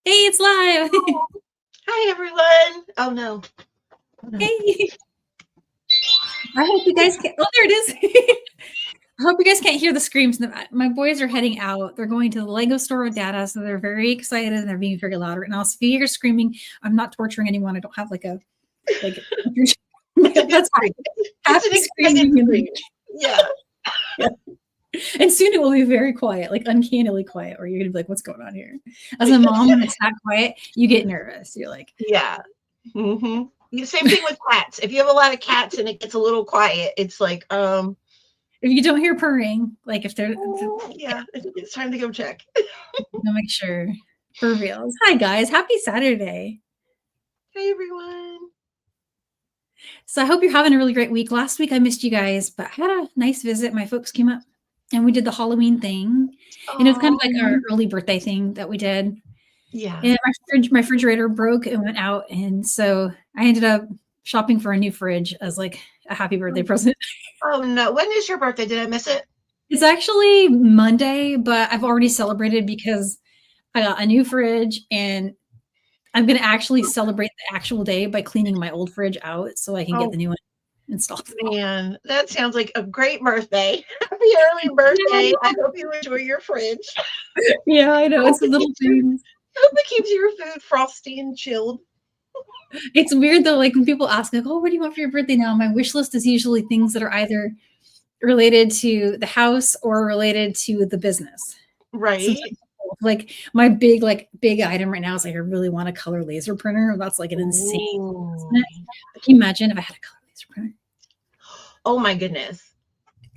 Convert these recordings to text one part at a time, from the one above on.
Hey, it's live. Hi, everyone. Oh, no. Hey. I hope you guys can. Oh, there it is. I hope you guys can't hear the screams. My boys are heading out. They're going to the Lego store with Dada, so they're very excited and they're being very loud right now. So if you hear screaming, I'm not torturing anyone. I don't have like that's fine. Happy screaming. Yeah. And soon it will be very quiet, like uncannily quiet, or you're gonna be like, what's going on here? As a mom, when it's not quiet, you get nervous. You're like, yeah. Mm-hmm. Same thing with cats. If you have a lot of cats and it gets a little quiet, it's like, if you don't hear purring, like if they're yeah, it's time to go check. I'll make sure. For reals. Hi guys, happy Saturday. Hey, everyone. So I hope you're having a really great week. Last week I missed you guys, but I had a nice visit. My folks came up and we did the Halloween thing. And it was kind of like our early birthday thing that we did. Yeah. And my refrigerator broke and went out. And so I ended up shopping for a new fridge as like a happy birthday present. Oh, no. When is your birthday? Did I miss it? It's actually Monday, but I've already celebrated because I got a new fridge and I'm going to actually celebrate the actual day by cleaning my old fridge out so I can get the new one installed. Man, that sounds like a great birthday. Happy early birthday. I hope you enjoy your fridge. Yeah, I know. It's the little things. I hope it keeps your food frosty and chilled. It's weird though, like when people ask, like, oh, what do you want for your birthday now? My wish list is usually things that are either related to the house or related to the business. Right. Like my big item right now is like I really want a color laser printer. That's like an insane. Can you imagine if I had a color laser printer? Oh my goodness.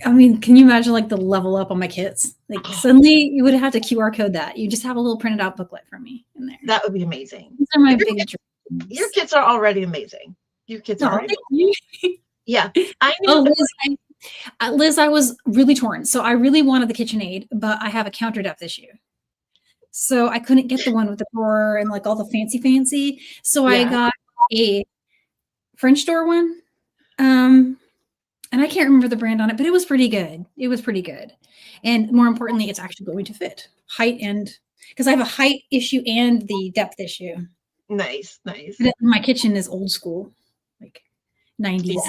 I mean, can you imagine like the level up on my kits? Like suddenly you would have to QR code that. You just have a little printed out booklet from me in there. That would be amazing. These are my big dreams. Your kits are already amazing. Your kits are already amazing. Yeah. I know. Oh, Liz, I was really torn. So I really wanted the KitchenAid, but I have a counter depth issue. So I couldn't get the one with the drawer and like all the fancy. So I got a French door one. And I can't remember the brand on it, but it was pretty good. And more importantly, it's actually going to fit height and because I have a height issue and the depth issue. Nice. My kitchen is old school, like 90s.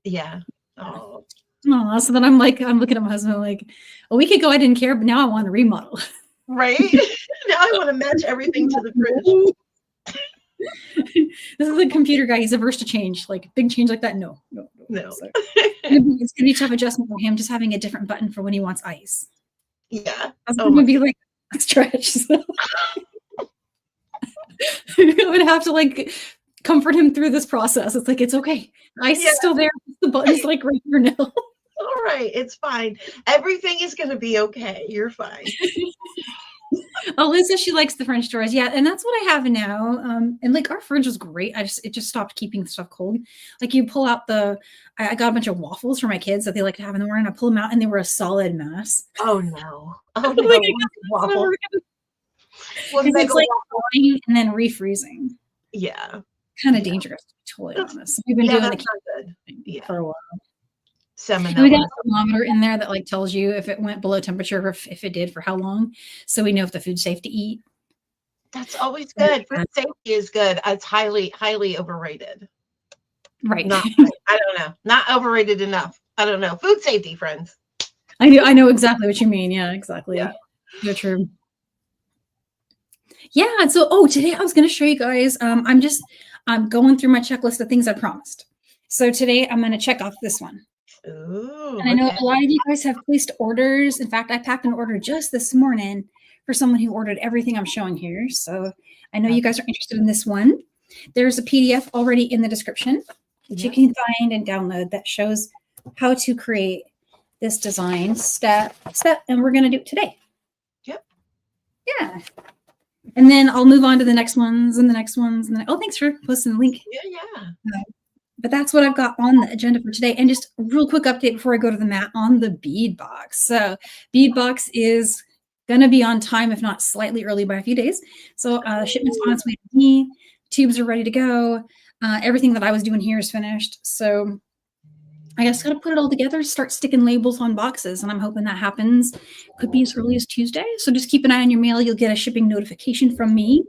Yeah. Oh, so then I'm looking at my husband like, a week ago I didn't care, but now I want to remodel. Right? Now I want to match everything to the fridge. This is a computer guy. He's averse to change, like big change like that. No. So, it's gonna be a tough adjustment for him, just having a different button for when he wants ice. Yeah. That's gonna be like a stretch. So. I'm gonna have to like comfort him through this process. It's like it's okay. Ice is still there. The button's like right here now. All right, it's fine. Everything is gonna be okay. You're fine. Liz, she likes the French doors. Yeah, and that's what I have now. And like our fridge was great. It just stopped keeping stuff cold. Like you pull out I got a bunch of waffles for my kids that they like to have in the morning. I pull them out and they were a solid mess. Oh no! Oh no! Waffle. It's like thawing and then refreezing. Yeah. Kind of dangerous, to be totally honest. We've been doing the for a while. And we got a thermometer in there that like tells you if it went below temperature or if it did for how long, so we know if the food's safe to eat. That's always good. Food safety is good. It's highly overrated. Right. I don't know. Not overrated enough. I don't know. Food safety, friends. I know exactly what you mean. Yeah, exactly. Yeah. You're true. Yeah. And so, today I was going to show you guys. I'm going through my checklist of things I promised. So today I'm going to check off this one. Ooh, and I know a lot of you guys have placed orders. In fact, I packed an order just this morning for someone who ordered everything I'm showing here. So I know you guys are interested in this one. There's a PDF already in the description that you can find and download that shows how to create this design step, and we're going to do it today. Yep. Yeah. And then I'll move on to the next ones and the next ones. And thanks for posting the link. Yeah. But that's what I've got on the agenda for today. And just a real quick update before I go to the mat on the bead box. So bead box is going to be on time, if not slightly early by a few days. So shipment's on its way to me. Tubes are ready to go. Everything that I was doing here is finished. So I just got to put it all together, start sticking labels on boxes. And I'm hoping that happens. Could be as early as Tuesday. So just keep an eye on your mail. You'll get a shipping notification from me.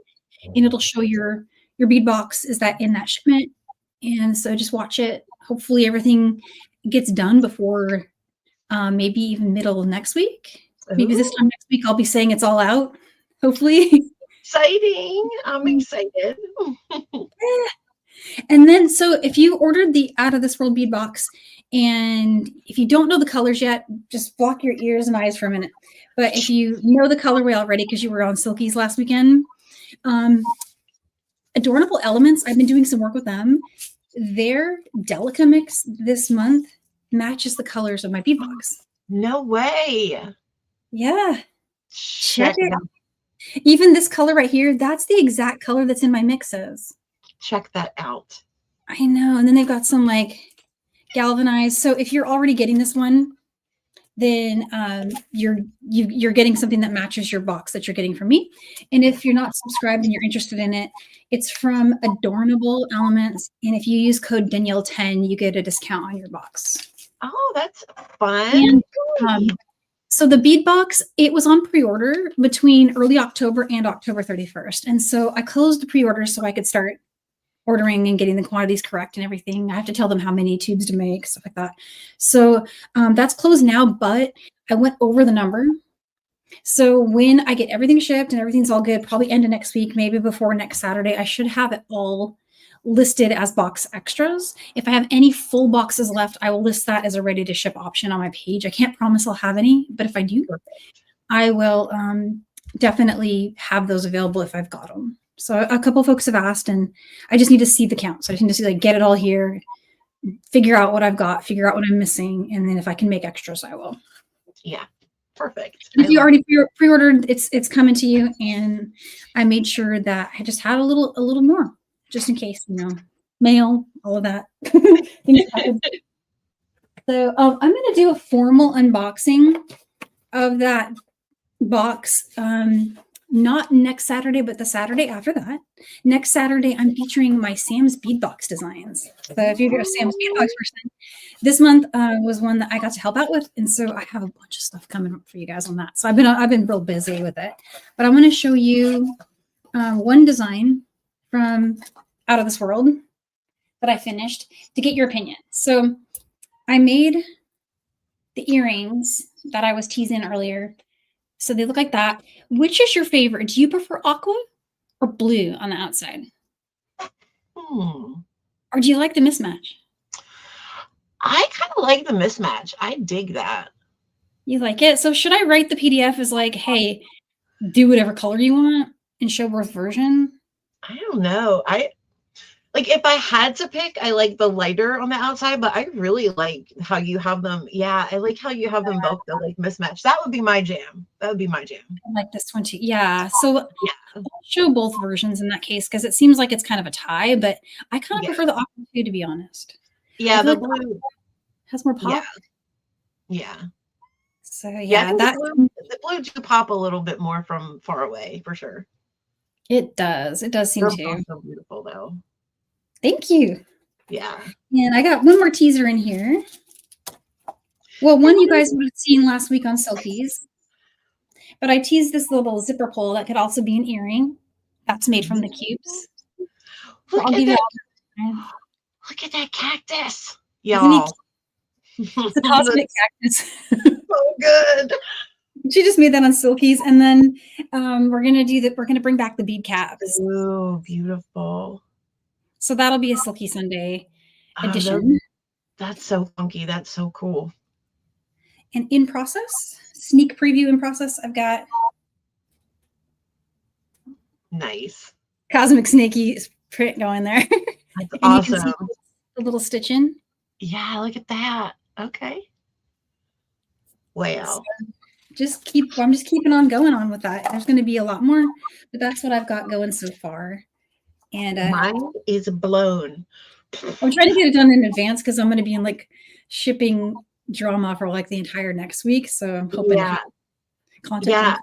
and it'll show your bead box is that in that shipment. And so just watch it. Hopefully everything gets done before maybe even middle of next week. Maybe this time next week I'll be saying it's all out. Hopefully. Exciting. I'm excited. And then, so if you ordered the Out of This World bead box, and if you don't know the colors yet, just block your ears and eyes for a minute. But if you know the colorway already because you were on Silkies last weekend, Adornable Elements, I've been doing some work with them. Their Delica mix this month matches the colors of my bead box. No way. Yeah. Check it out. Even this color right here, that's the exact color that's in my mixes. Check that out. I know. And then they've got some like galvanized. So if you're already getting this one, then you're getting something that matches your box that you're getting from me. And if you're not subscribed and you're interested in it, it's from Adornable Elements. And if you use code Danielle 10, you get a discount on your box. Oh, that's fun. And, so the bead box, it was on pre-order between early October and October 31st. And so I closed the pre-order so I could start ordering and getting the quantities correct and everything. I have to tell them how many tubes to make, stuff like that. So that's closed now, but I went over the number. So when I get everything shipped and everything's all good, probably end of next week, maybe before next Saturday, I should have it all listed as box extras. If I have any full boxes left, I will list that as a ready to ship option on my page. I can't promise I'll have any, but if I do, I will definitely have those available if I've got them. So a couple folks have asked, and I just need to see the count. So I just need to see, like, get it all here, figure out what I've got, figure out what I'm missing, and then if I can make extras, I will. Yeah, perfect. If you already pre-ordered, it's coming to you, and I made sure that I just had a little more, just in case, mail, all of that. So I'm going to do a formal unboxing of that box. Not next Saturday, but the Saturday after that. Next Saturday, I'm featuring my Sam's Bead Box designs. So if you're a Sam's Bead Box person, this month was one that I got to help out with, and so I have a bunch of stuff coming up for you guys on that. So I've been real busy with it, but I'm going to show you one design from Out of This World that I finished to get your opinion. So I made the earrings that I was teasing earlier. So they look like that. Which is your favorite? Do you prefer aqua or blue on the outside? Or do you like the mismatch? I kind of like the mismatch. I dig that. You like it? So should I write the PDF as like, hey, do whatever color you want and show both version? I don't know. Like, if I had to pick, I like the lighter on the outside, but I really like how you have them. Yeah, I like how you have them both, the like mismatch. That would be my jam. That would be my jam. I like this one too. Yeah. So I'll show both versions in that case, because it seems like it's kind of a tie, but I kind of prefer the aqua too, to be honest. Yeah, the blue has more pop. Yeah. So the blue do pop a little bit more from far away, for sure. It does. It does seem to. So beautiful though. Thank you. Yeah. And I got one more teaser in here. Well, one you guys would have seen last week on Silkies. But I teased this little zipper pull that could also be an earring. That's made from the cubes. Look at that cactus. Y'all. It's a cosmic cactus. So good. She just made that on Silkies. And then we're gonna do that. We're gonna bring back the bead caps. Oh, beautiful. So that'll be a Silky Sunday edition. That's so funky. That's so cool. And in process, sneak preview in process, I've got nice cosmic snaky print going there. That's awesome. You can see the little stitch in. Yeah, look at that. Okay. Wow. So I'm just keeping on going on with that. There's going to be a lot more, but that's what I've got going so far. And mine is blown. I'm trying to get it done in advance because I'm going to be in like shipping drama for like the entire next week. So I'm hoping content. Yeah.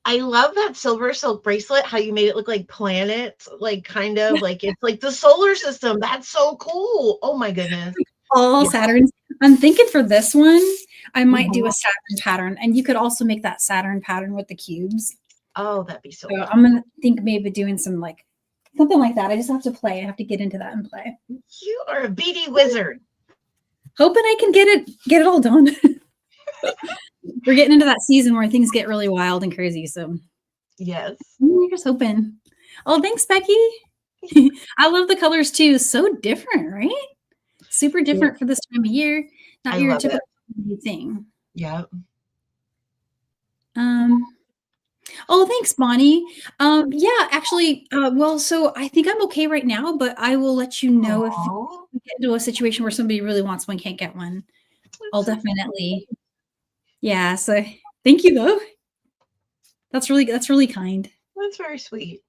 I love that silver silk bracelet, how you made it look like planets, like kind of like it's like the solar system. That's so cool. Oh my goodness. All Saturns. I'm thinking for this one, I might do a Saturn pattern, and you could also make that Saturn pattern with the cubes. Oh, that'd be so So fun. I'm gonna think maybe doing some like something like that. I just have to play. I have to get into that and play. You are a beady wizard. Hoping I can get it all done. We're getting into that season where things get really wild and crazy. So Yes. I'm just hoping. Oh, thanks, Becky. I love the colors too. So different, right? Super different for this time of year. Not I your love it. typical thing. Yeah. Oh, thanks, Bonnie. Yeah, actually, well, so I think I'm okay right now, but I will let you know if Oh, we get into a situation where somebody really wants one, can't get one. I'll definitely. Yeah, so thank you though. That's really kind. that's very sweet.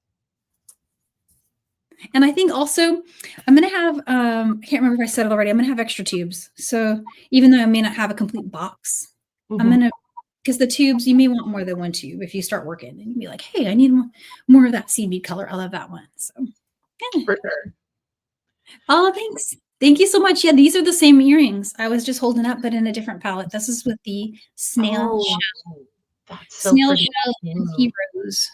And I think also I'm gonna have I can't remember if I said it already. I'm gonna have extra tubes. So even though I may not have a complete box, I'm gonna because the tubes you may want more than one tube if you start working and you'd be like, hey, I need more of that seaweed color. I love that one. So yeah. For sure. Oh, thanks. Thank you so much. Yeah, these are the same earrings I was just holding up, but in a different palette. This is with the snail shell, That's so snail pretty. shell and heroes.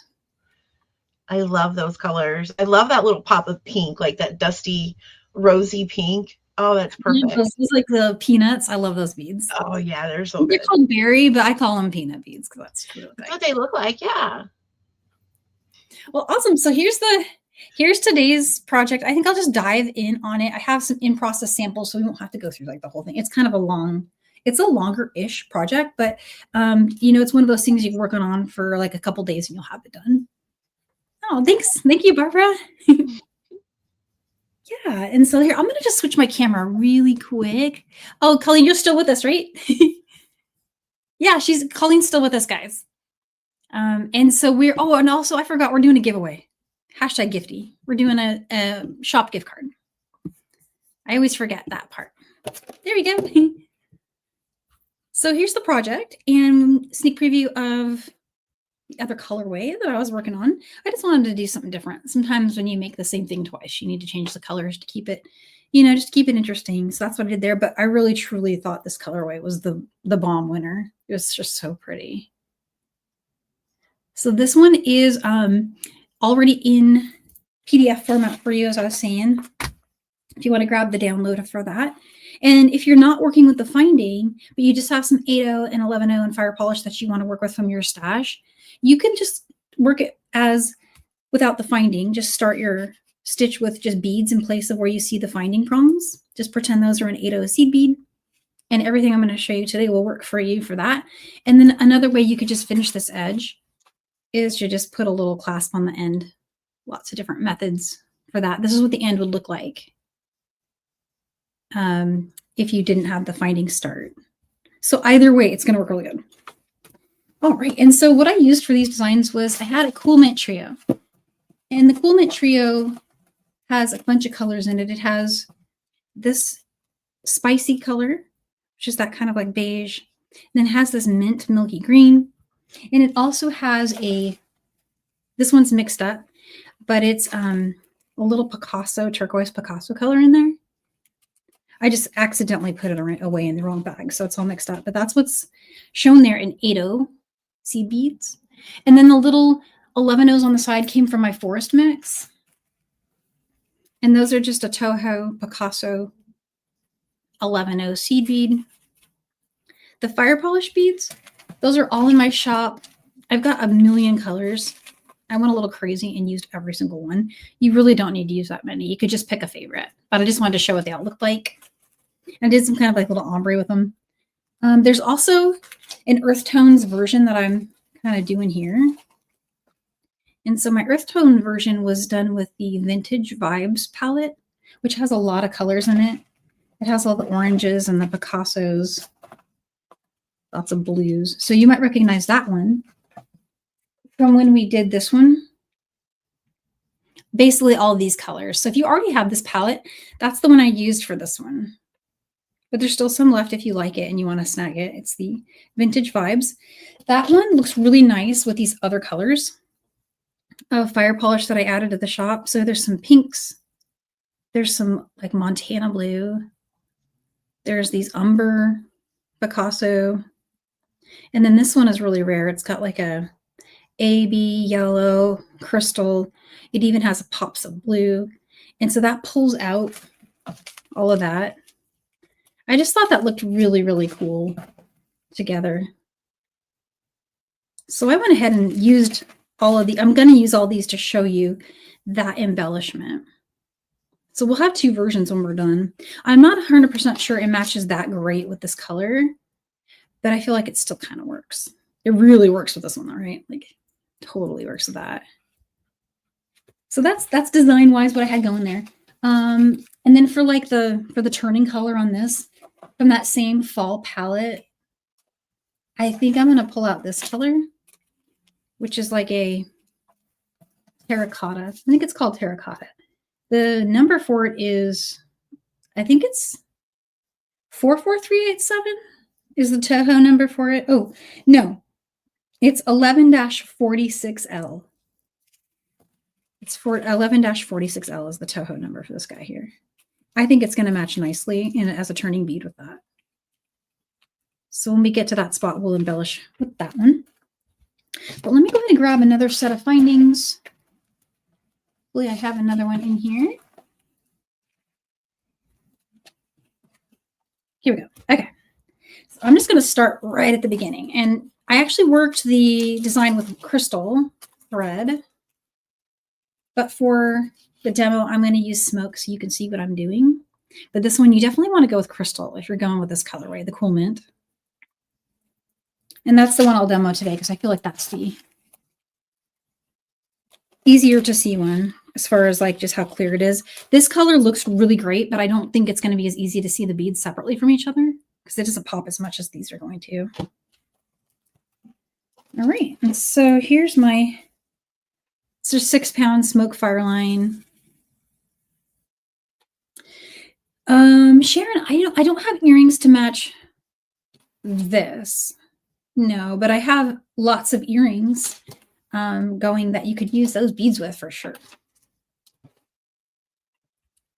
I love those colors. I love that little pop of pink, like that dusty, rosy pink. Oh, that's perfect. Those like the peanuts. I love those beads. Oh, yeah, they're so They're good. called berry, but I call them peanut beads because that's That's what they look like. Yeah. Well, awesome. So here's today's project. I think I'll just dive in on it. I have some in-process samples, so we won't have to go through like the whole thing. It's kind of it's a longer-ish project, but it's one of those things you can work on for like a couple days and you'll have it done. Oh, thanks. Thank you, Barbara. Yeah, and so here, I'm gonna just switch my camera really quick. Oh, Colleen, you're still with us, right? Yeah, Colleen's still with us, guys. And so and also I forgot we're doing a giveaway. #gifty. We're doing a shop gift card. I always forget that part. There we go. So here's the project and sneak preview of the other colorway that I was working on. I just wanted to do something different. Sometimes when you make the same thing twice, you need to change the colors to keep it, just to keep it interesting. So that's what I did there. But I really truly thought this colorway was the bomb winner. It was just so pretty. So this one is already in PDF format for you, as I was saying, if you want to grab the download for that. And if you're not working with the finding, but you just have some 8.0 and 11.0 and fire polish that you want to work with from your stash, you can just work it without the finding. Just start your stitch with just beads in place of where you see the finding prongs. Just pretend those are an 8.0 seed bead. And everything I'm going to show you today will work for you for that. And then another way you could just finish this edge is to just put a little clasp on the end. Lots of different methods for that. This is what the end would look like if you didn't have the finding start. So either way, it's going to work really good. All right. And so what I used for these designs was I had a Cool Mint Trio. And the Cool Mint Trio has a bunch of colors in it. It has this spicy color, which is that kind of like beige. And then it has this mint milky green. And it also has this one's mixed up, but it's a little turquoise Picasso color in there. I just accidentally put it away in the wrong bag, so it's all mixed up. But that's what's shown there in 8.0 seed beads. And then the little 11.0s on the side came from my forest mix. And those are just a Toho Picasso 11.0 seed bead. The fire polish beads, those are all in my shop. I've got a million colors. I went a little crazy and used every single one. You really don't need to use that many. You could just pick a favorite. But I just wanted to show what they all look like. I did some kind of like little ombre with them. There's also an earth tones version that I'm kind of doing here. And so my earth tone version was done with the Vintage Vibes palette, which has a lot of colors in it. It has all the oranges and the Picassos, lots of blues. So you might recognize that one from when we did this one. Basically all these colors. So if you already have this palette, that's the one I used for this one. But there's still some left if you like it and you want to snag it. It's the Vintage Vibes. That one looks really nice with these other colors of fire polish that I added to the shop. So there's some pinks. There's some like Montana blue. There's these umber Picasso. And then this one is really rare. It's got like a AB, yellow, crystal. It even has pops of blue. And so that pulls out all of that. I just thought that looked really, really cool together. So I went ahead and used all of the, I'm going to use all these to show you that embellishment. So we'll have 2 versions when we're done. I'm not 100% sure it matches that great with this color, but I feel like it still kind of works. It really works with this one though, right? Like totally works with that. So that's design wise what I had going there. And then for like the turning color on this from that same fall palette, I think I'm going to pull out this color, which is like a terracotta. I think it's called terracotta. The number for it is, I think it's 44387 is the Toho number for it. Oh, no, it's 11-46L. It's for 11-46L is the Toho number for this guy here. I think it's going to match nicely and it has a turning bead with that. So when we get to that spot, we'll embellish with that one. But let me go ahead and grab another set of findings. Hopefully I have another one in here. Here we go. Okay. So I'm just going to start right at the beginning. And I actually worked the design with crystal thread. But for the demo, I'm going to use smoke so you can see what I'm doing. But this one, you definitely want to go with crystal if you're going with this colorway, the cool mint. And that's the one I'll demo today because I feel like that's the easier to see one as far as like just how clear it is. This color looks really great, but I don't think it's going to be as easy to see the beads separately from each other because it doesn't pop as much as these are going to. All right, and so here's my, it's a 6-pound smoke fire line. Sharon, I don't have earrings to match this. No, but I have lots of earrings going that you could use those beads with for sure.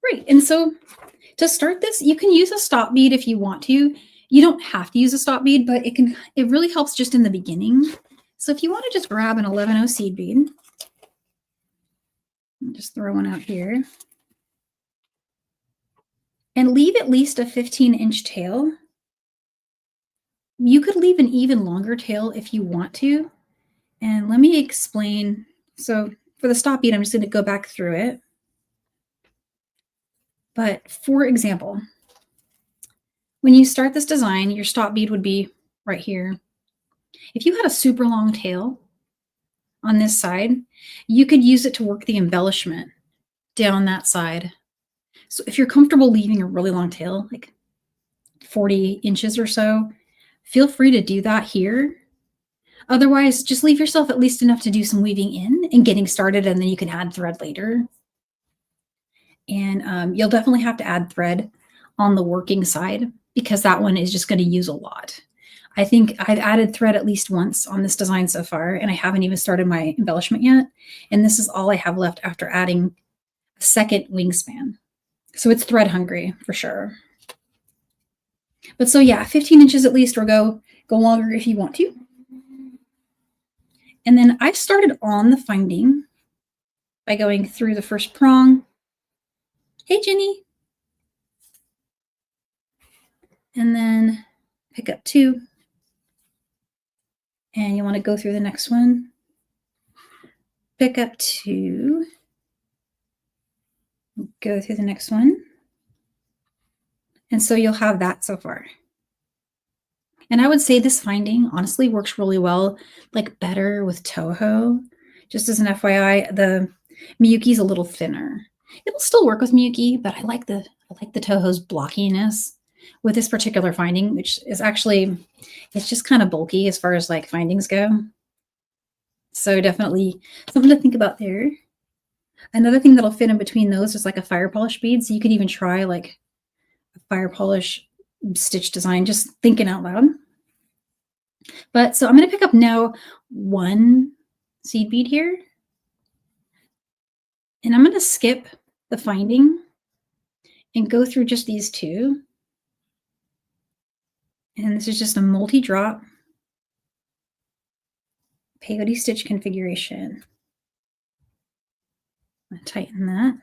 Great. And so to start this, you can use a stop bead if you want to. You don't have to use a stop bead, but it really helps just in the beginning. So if you want to just grab an 11-0 seed bead, just throw one out here and leave at least a 15-inch tail. You could leave an even longer tail if you want to. And let me explain. So for the stop bead, I'm just going to go back through it. But for example, when you start this design, your stop bead would be right here. If you had a super long tail on this side, you could use it to work the embellishment down that side. So if you're comfortable leaving a really long tail, like 40 inches or so, feel free to do that here. Otherwise, just leave yourself at least enough to do some weaving in and getting started, and then you can add thread later. And you'll definitely have to add thread on the working side because that one is just going to use a lot. I think I've added thread at least once on this design so far, and I haven't even started my embellishment yet. And this is all I have left after adding a second wingspan. So it's thread hungry for sure. But so yeah, 15 inches at least, or go longer if you want to. And then I started on the finding by going through the first prong. Hey, Jenny. And then pick up 2. And you want to go through the next one. Pick up 2. Go through the next one. And so you'll have that so far. And I would say this finding honestly works really well, like better with Toho. Just as an FYI, the Miyuki is a little thinner. It'll still work with Miyuki, but I like the Toho's blockiness with this particular finding, which is actually, it's just kind of bulky as far as like findings go. So definitely something to think about there. Another thing that'll fit in between those is like a fire polish bead. So you could even try like a fire polish stitch design, just thinking out loud. But so I'm going to pick up now 1 seed bead here. And I'm going to skip the finding and go through just these 2. And this is just a multi-drop peyote stitch configuration. I'm gonna tighten that.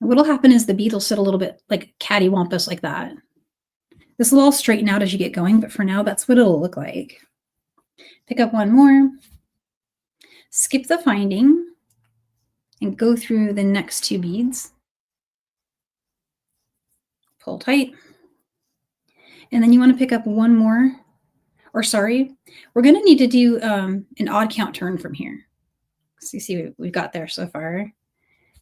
What'll happen is the bead will sit a little bit like cattywampus like that. This will all straighten out as you get going, but for now, that's what it'll look like. Pick up one more, skip the finding, and go through the next 2 beads. Pull tight. And then you want to pick up one more, or sorry, we're going to need to do an odd count turn from here. So you see what we've got there so far.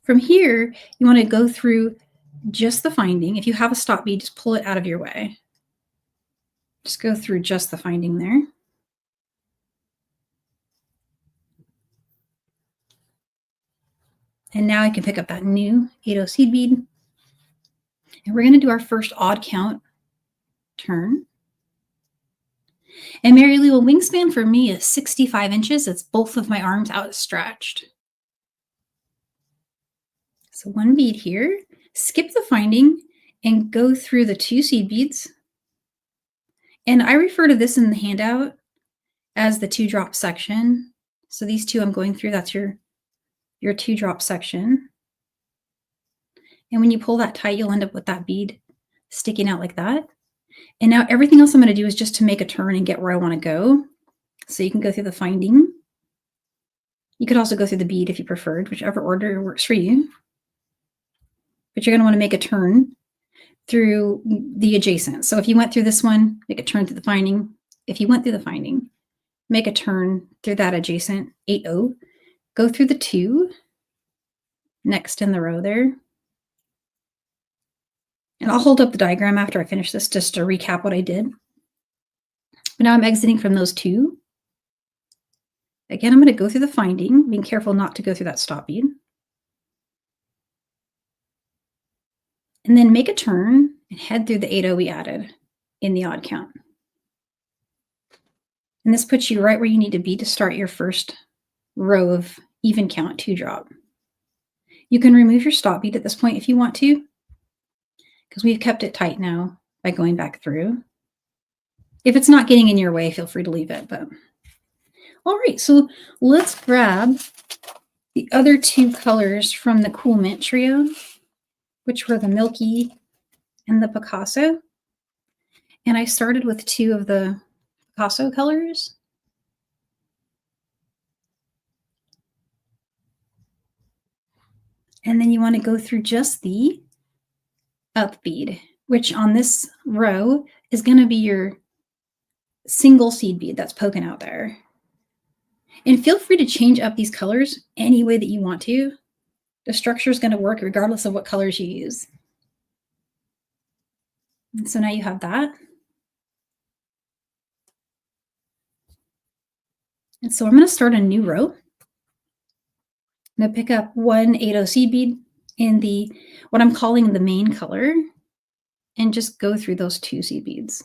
From here, you want to go through just the finding. If you have a stop bead, just pull it out of your way. Just go through just the finding there. And now I can pick up that new 8/0 seed bead. And we're going to do our first odd count turn. And Mary Lou, a wingspan for me is 65 inches. It's both of my arms outstretched. So 1 bead here, skip the finding and go through the 2 seed beads. And I refer to this in the handout as the 2-drop section. So these 2 I'm going through, that's your 2-drop section. And when you pull that tight, you'll end up with that bead sticking out like that. And now everything else I'm going to do is just to make a turn and get where I want to go. So you can go through the finding. You could also go through the bead if you preferred, whichever order works for you. But you're going to want to make a turn through the adjacent. So if you went through this one, make a turn through the finding. If you went through the finding, make a turn through that adjacent 8/0. Go through the 2 next in the row there. And I'll hold up the diagram after I finish this just to recap what I did. But now I'm exiting from those 2. Again, I'm going to go through the finding, being careful not to go through that stop bead. And then make a turn and head through the 8/0 we added in the odd count. And this puts you right where you need to be to start your first row of even count 2-drop. You can remove your stop bead at this point if you want to, because we've kept it tight now by going back through. If it's not getting in your way, feel free to leave it. But all right, so let's grab the other 2 colors from the Cool Mint trio, which were the Milky and the Picasso. And I started with 2 of the Picasso colors. And then you want to go through just the up bead, which on this row is going to be your single seed bead that's poking out there. And feel free to change up these colors any way that you want to. The structure is going to work regardless of what colors you use. And so now you have that. And so I'm going to start a new row. I'm going to pick up 1 8/0 seed bead in the, what I'm calling the main color, and just go through those 2 seed beads.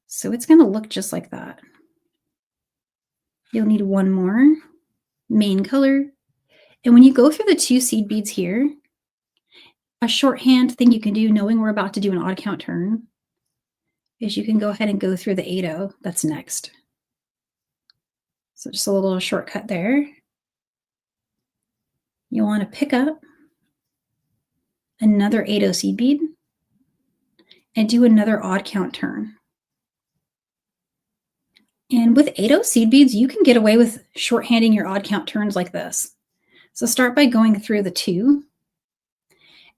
So it's going to look just like that. You'll need 1 more main color. And when you go through the 2 seed beads here, a shorthand thing you can do, knowing we're about to do an odd count turn, is you can go ahead and go through the 8/0 that's next. So just a little shortcut there. You'll want to pick up another 8/0 seed bead and do another odd count turn. And with 8/0 seed beads, you can get away with shorthanding your odd count turns like this. So start by going through the 2,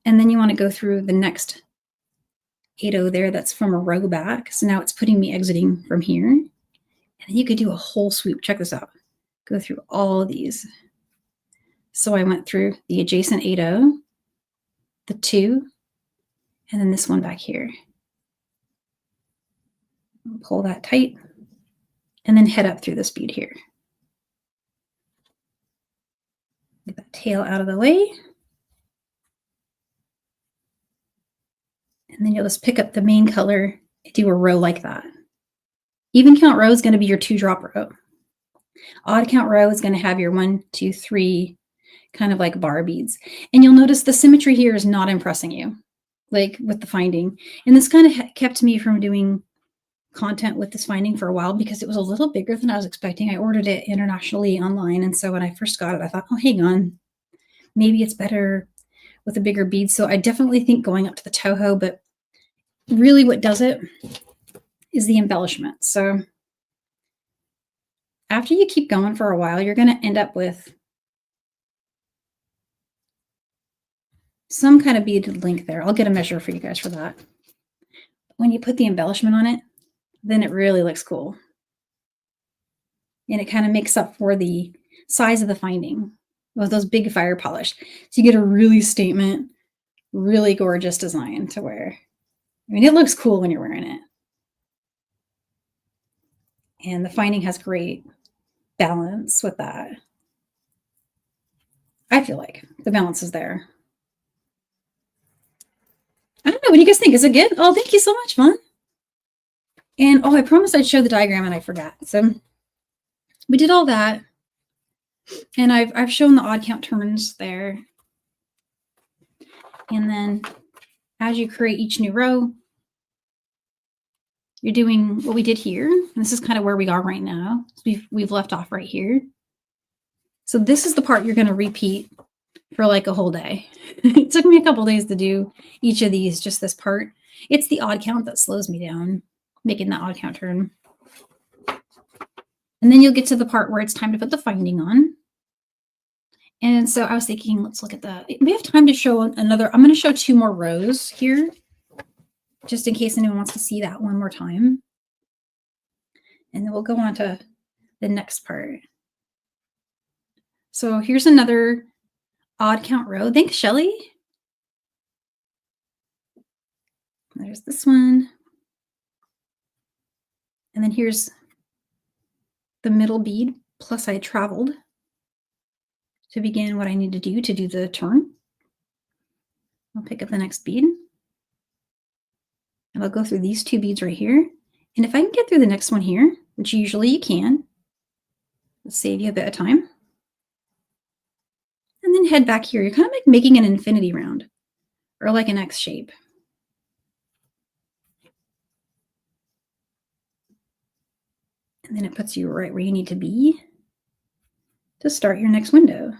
and then you want to go through the next 8/0 there that's from a row back. So now it's putting me exiting from here. And then you could do a whole swoop. Check this out. Go through all of these. So I went through the adjacent 8/0, the 2, and then this one back here. Pull that tight, and then head up through this bead here. Get that tail out of the way. And then you'll just pick up the main color and do a row like that. Even count row is going to be your 2-drop row. Odd count row is going to have your 1, 2, 3 kind of like bar beads. And you'll notice the symmetry here is not impressing you. like with the finding. And this kind of kept me from doing content with this finding for a while because it was a little bigger than I was expecting. I ordered it internationally online. And so when I first got it, I thought, oh, hang on, maybe it's better with a bigger bead. So I definitely think going up to the Toho, but really what does it is the embellishment. So after you keep going for a while, you're going to end up with some kind of beaded link there. I'll get a measure for you guys for that. When you put the embellishment on it, then it really looks cool. And it kind of makes up for the size of the finding with those big fire polish. So you get a really statement, really gorgeous design to wear. I mean, it looks cool when you're wearing it. And the finding has great balance with that. I feel like the balance is there. I don't know. What do you guys think? Is it good? Oh, thank you so much, Vaughn. And oh, I promised I'd show the diagram and I forgot. So we did all that. And I've shown the odd count turns there. And then as you create each new row, you're doing what we did here. And this is kind of where we are right now. We've left off right here. So this is the part you're going to repeat for like a whole day. It took me a couple days to do each of these, just this part. It's the odd count that slows me down, making that odd count turn. And then you'll get to the part where it's time to put the finding on. And so I was thinking, let's look at that. We have time to show another. I'm going to show 2 more rows here, just in case anyone wants to see that one more time. And then we'll go on to the next part. So here's another odd count row. Thanks, Shelly. There's this one. And then here's the middle bead, plus I traveled to begin what I need to do the turn. I'll pick up the next bead. And I'll go through these 2 beads right here. And if I can get through the next one here, which usually you can, it'll save you a bit of time. And then head back here. You're kind of like making an infinity round or like an X shape. And then it puts you right where you need to be to start your next window.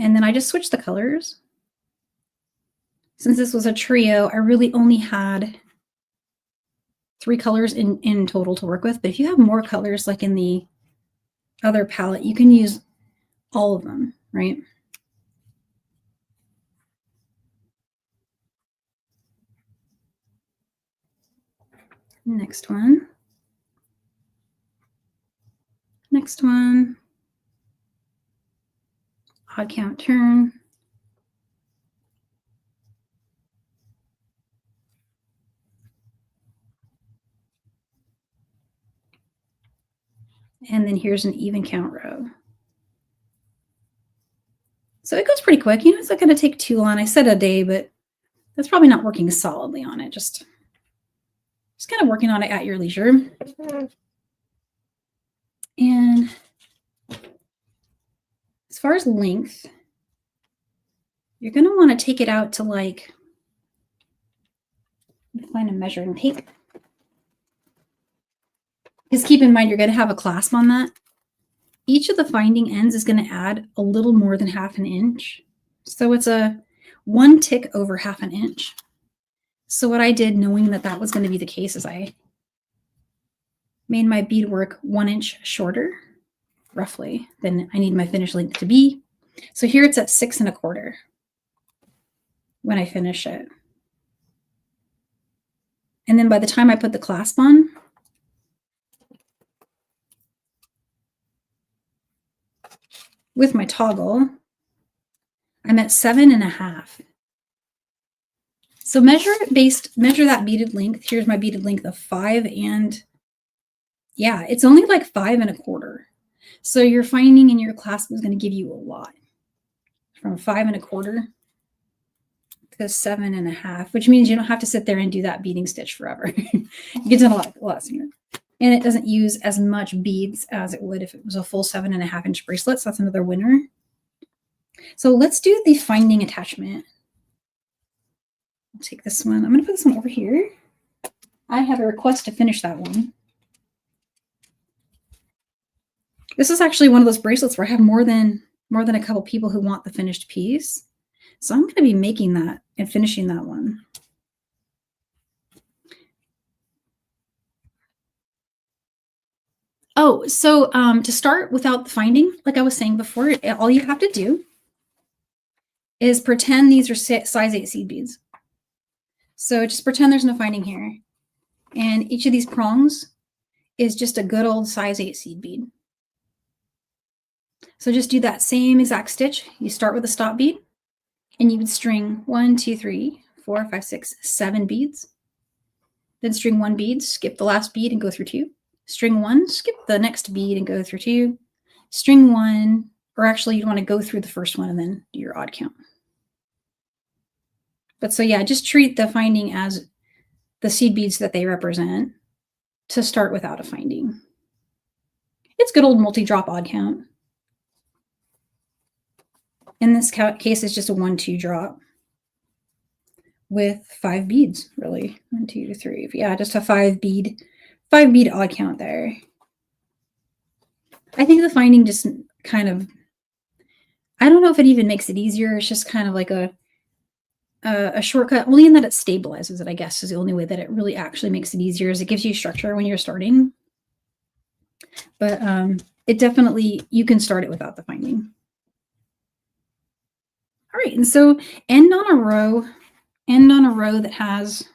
And then I just switched the colors. Since this was a trio, I really only had 3 colors in total to work with. But if you have more colors like in the other palette, you can use all of them, right? Next one. Next one. Odd count turn. And then here's an even count row. So it goes pretty quick. You know, it's not going to take too long. I said a day, but that's probably not working solidly on it. Just kind of working on it at your leisure. And as far as length, you're going to want to take it out to like, let me find a measuring tape. Because keep in mind, you're going to have a clasp on that. Each of the finding ends is going to add a little more than ½ an inch. So it's a 1 tick over ½ an inch. So what I did, knowing that that was going to be the case, is I made my beadwork 1 inch shorter, roughly, than I need my finished length to be. So here it's at 6 1/4 when I finish it. And then by the time I put the clasp on, with my toggle, I'm at 7 1/2. So measure that beaded length. Here's my beaded length of 5, and yeah, it's only like 5 1/4. So your finding in your clasp is going to give you a lot. From 5 1/4 to 7 1/2, which means you don't have to sit there and do that beading stitch forever. You get done a lot sooner. And it doesn't use as much beads as it would if it was a full 7 1/2 inch bracelet. So that's another winner. So let's do the finding attachment. I'll take this one. I'm going to put this one over here. I have a request to finish that one. This is actually one of those bracelets where I have more than a couple people who want the finished piece. So I'm going to be making that and finishing that one. Oh, so to start without the finding, like I was saying before, all you have to do is pretend these are size 8 seed beads. So just pretend there's no finding here. And each of these prongs is just a good old size 8 seed bead. So just do that same exact stitch. You start with a stop bead and you would string 1, 2, 3, 4, 5, 6, 7 beads. Then string 1 bead, skip the last bead and go through 2. String 1, skip the next bead and go through 2. String 1, or actually you'd want to go through the first one and then do your odd count. But so yeah, just treat the finding as the seed beads that they represent to start without a finding. It's good old multi-drop odd count. In this case, it's just a 1, 2 drop with 5 beads, really. 1, 2, 3. Yeah, just a 5 bead odd count there. I think the finding just kind of, I don't know if it even makes it easier. It's just kind of like a shortcut, only in that it stabilizes it, I guess, is the only way that it really actually makes it easier, is it gives you structure when you're starting. But it definitely, you can start it without the finding. All right, and so end on a row that has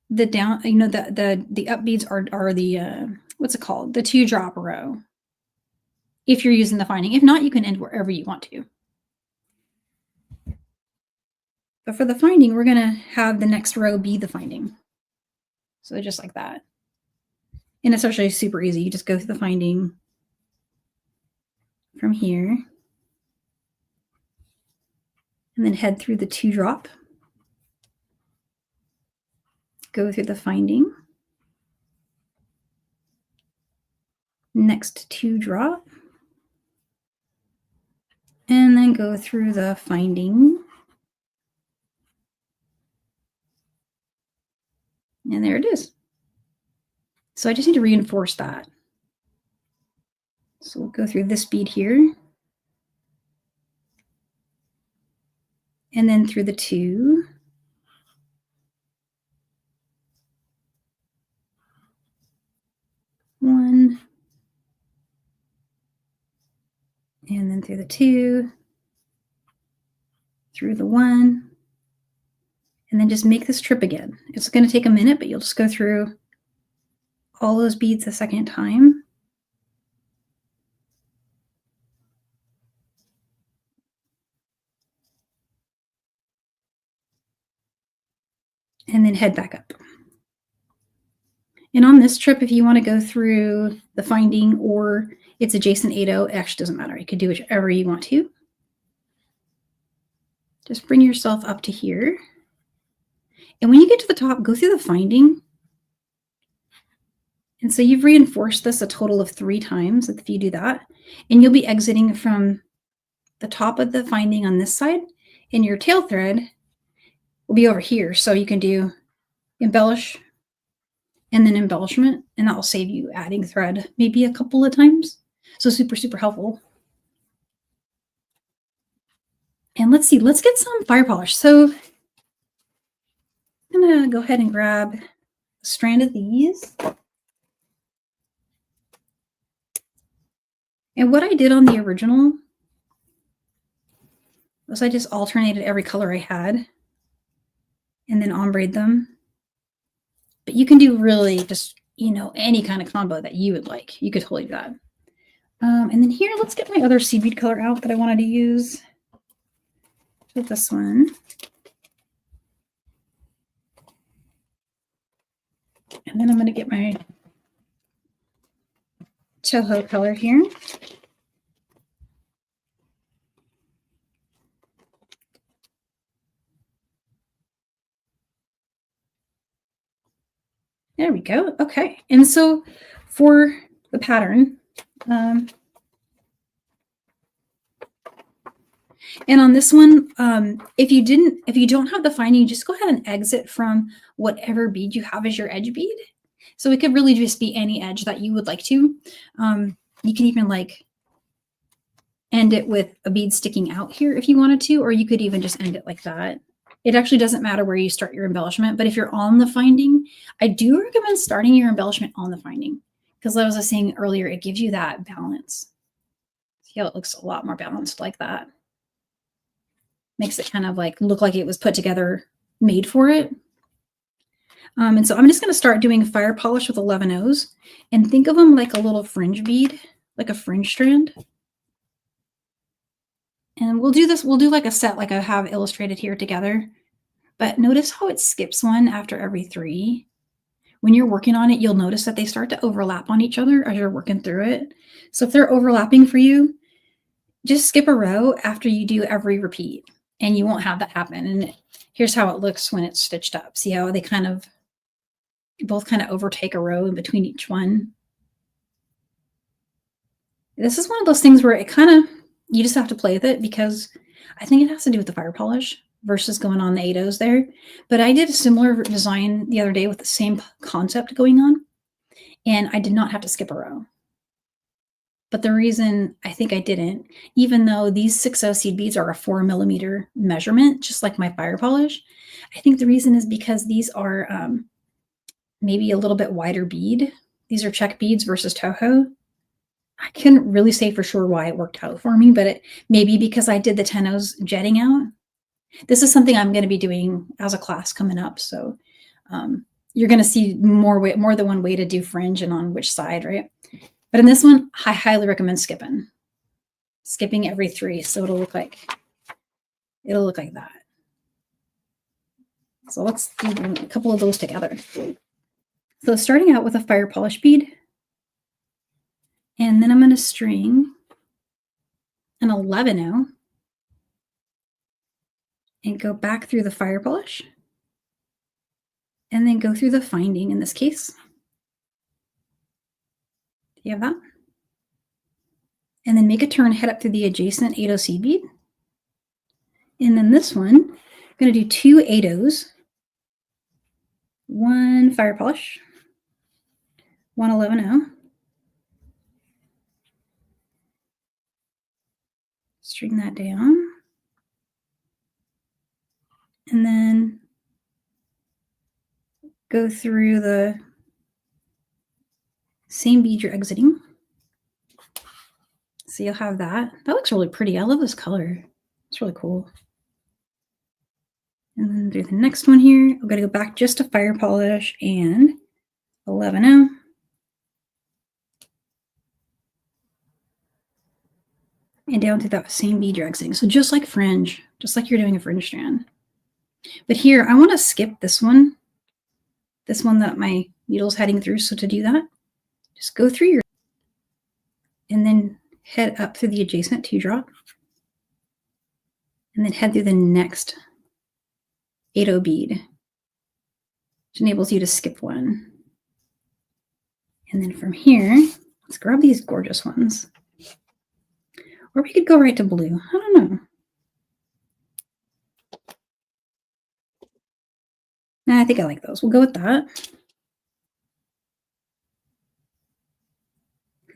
the down, you know, the up beads are the what's it called? The 2 drop row. If you're using the finding. If not, you can end wherever you want to. But for the finding, we're going to have the next row be the finding. So just like that. And it's actually super easy. You just go through the finding from here. And then head through the 2 drop. Go through the finding. Next 2 drop. And then go through the finding. And there it is. So I just need to reinforce that. So we'll go through this bead here. And then through the 2. One. And then through the 2. Through the 1. And then just make this trip again. It's going to take a minute, but you'll just go through all those beads a second time. And then head back up. And on this trip, if you want to go through the finding or its adjacent 8-0, it actually doesn't matter. You can do whichever you want to. Just bring yourself up to here. And when you get to the top, go through the finding. And so you've reinforced this a total of 3 times if you do that. And you'll be exiting from the top of the finding on this side. And your tail thread will be over here. So you can do embellish and then embellishment. And that will save you adding thread maybe a couple of times. So super, super helpful. And let's see, let's get some fire polish. So I'm going to go ahead and grab a strand of these. And what I did on the original was I just alternated every color I had and then ombre them. But you can do really just, you know, any kind of combo that you would like. You could totally do that. And then here, let's get my other seed bead color out that I wanted to use. With this one. And then I'm going to get my Toho color here. There we go. Okay. And so for the pattern, And on this one, if you don't have the finding, just go ahead and exit from whatever bead you have as your edge bead. So it could really just be any edge that you would like to. You can even like end it with a bead sticking out here if you wanted to, or you could even just end it like that. It actually doesn't matter where you start your embellishment, but if you're on the finding, I do recommend starting your embellishment on the finding because, as I was saying earlier, it gives you that balance. See how it looks a lot more balanced like that. Makes it kind of like look like it was put together, made for it. And so I'm just going to start doing fire polish with 11 O's and think of them like a little fringe bead, like a fringe strand. And we'll do this, we'll do like a set like I have illustrated here together. But notice how it skips one after every 3. When you're working on it, you'll notice that they start to overlap on each other as you're working through it. So if they're overlapping for you, just skip a row after you do every repeat and you won't have that happen. And here's how it looks when it's stitched up. See how they both kind of overtake a row in between each one. This is one of those things where you just have to play with it because I think it has to do with the fire polish versus going on the 8 O's there. But I did a similar design the other day with the same concept going on, and I did not have to skip a row. But the reason I think I didn't, even though these 6/0 seed beads are a 4mm measurement, just like my fire polish, I think the reason is because these are maybe a little bit wider bead. These are check beads versus Toho. I couldn't really say for sure why it worked out for me, but it maybe because I did the 10 O's jetting out. This is something I'm going to be doing as a class coming up. So you're going to see more than one way to do fringe and on which side, right? But in this one, I highly recommend skipping every 3. So it'll look like that. So let's do a couple of those together. So starting out with a fire polish bead, and then I'm going to string an 11O and go back through the fire polish and then go through the finding in this case. Do you have that? And then make a turn, head up through the adjacent 8/0 seed bead. And then this one, I'm going to do 2 8/0s, 1 fire polish, 1 11O. String that down. And then go through the same bead you're exiting. So you'll have that. That looks really pretty. I love this color. It's really cool. And then do the next one here. I'm going to go back just to fire polish and 11O. And down to that same bead you're exiting. So just like fringe, just like you're doing a fringe strand. But here, I want to skip this one that my needle's heading through. So to do that, just go through and then head up through the adjacent 2-drop, and then head through the next 8/0 bead, which enables you to skip one. And then from here, let's grab these gorgeous ones. Or we could go right to blue. I don't know. Nah, I think I like those. We'll go with that.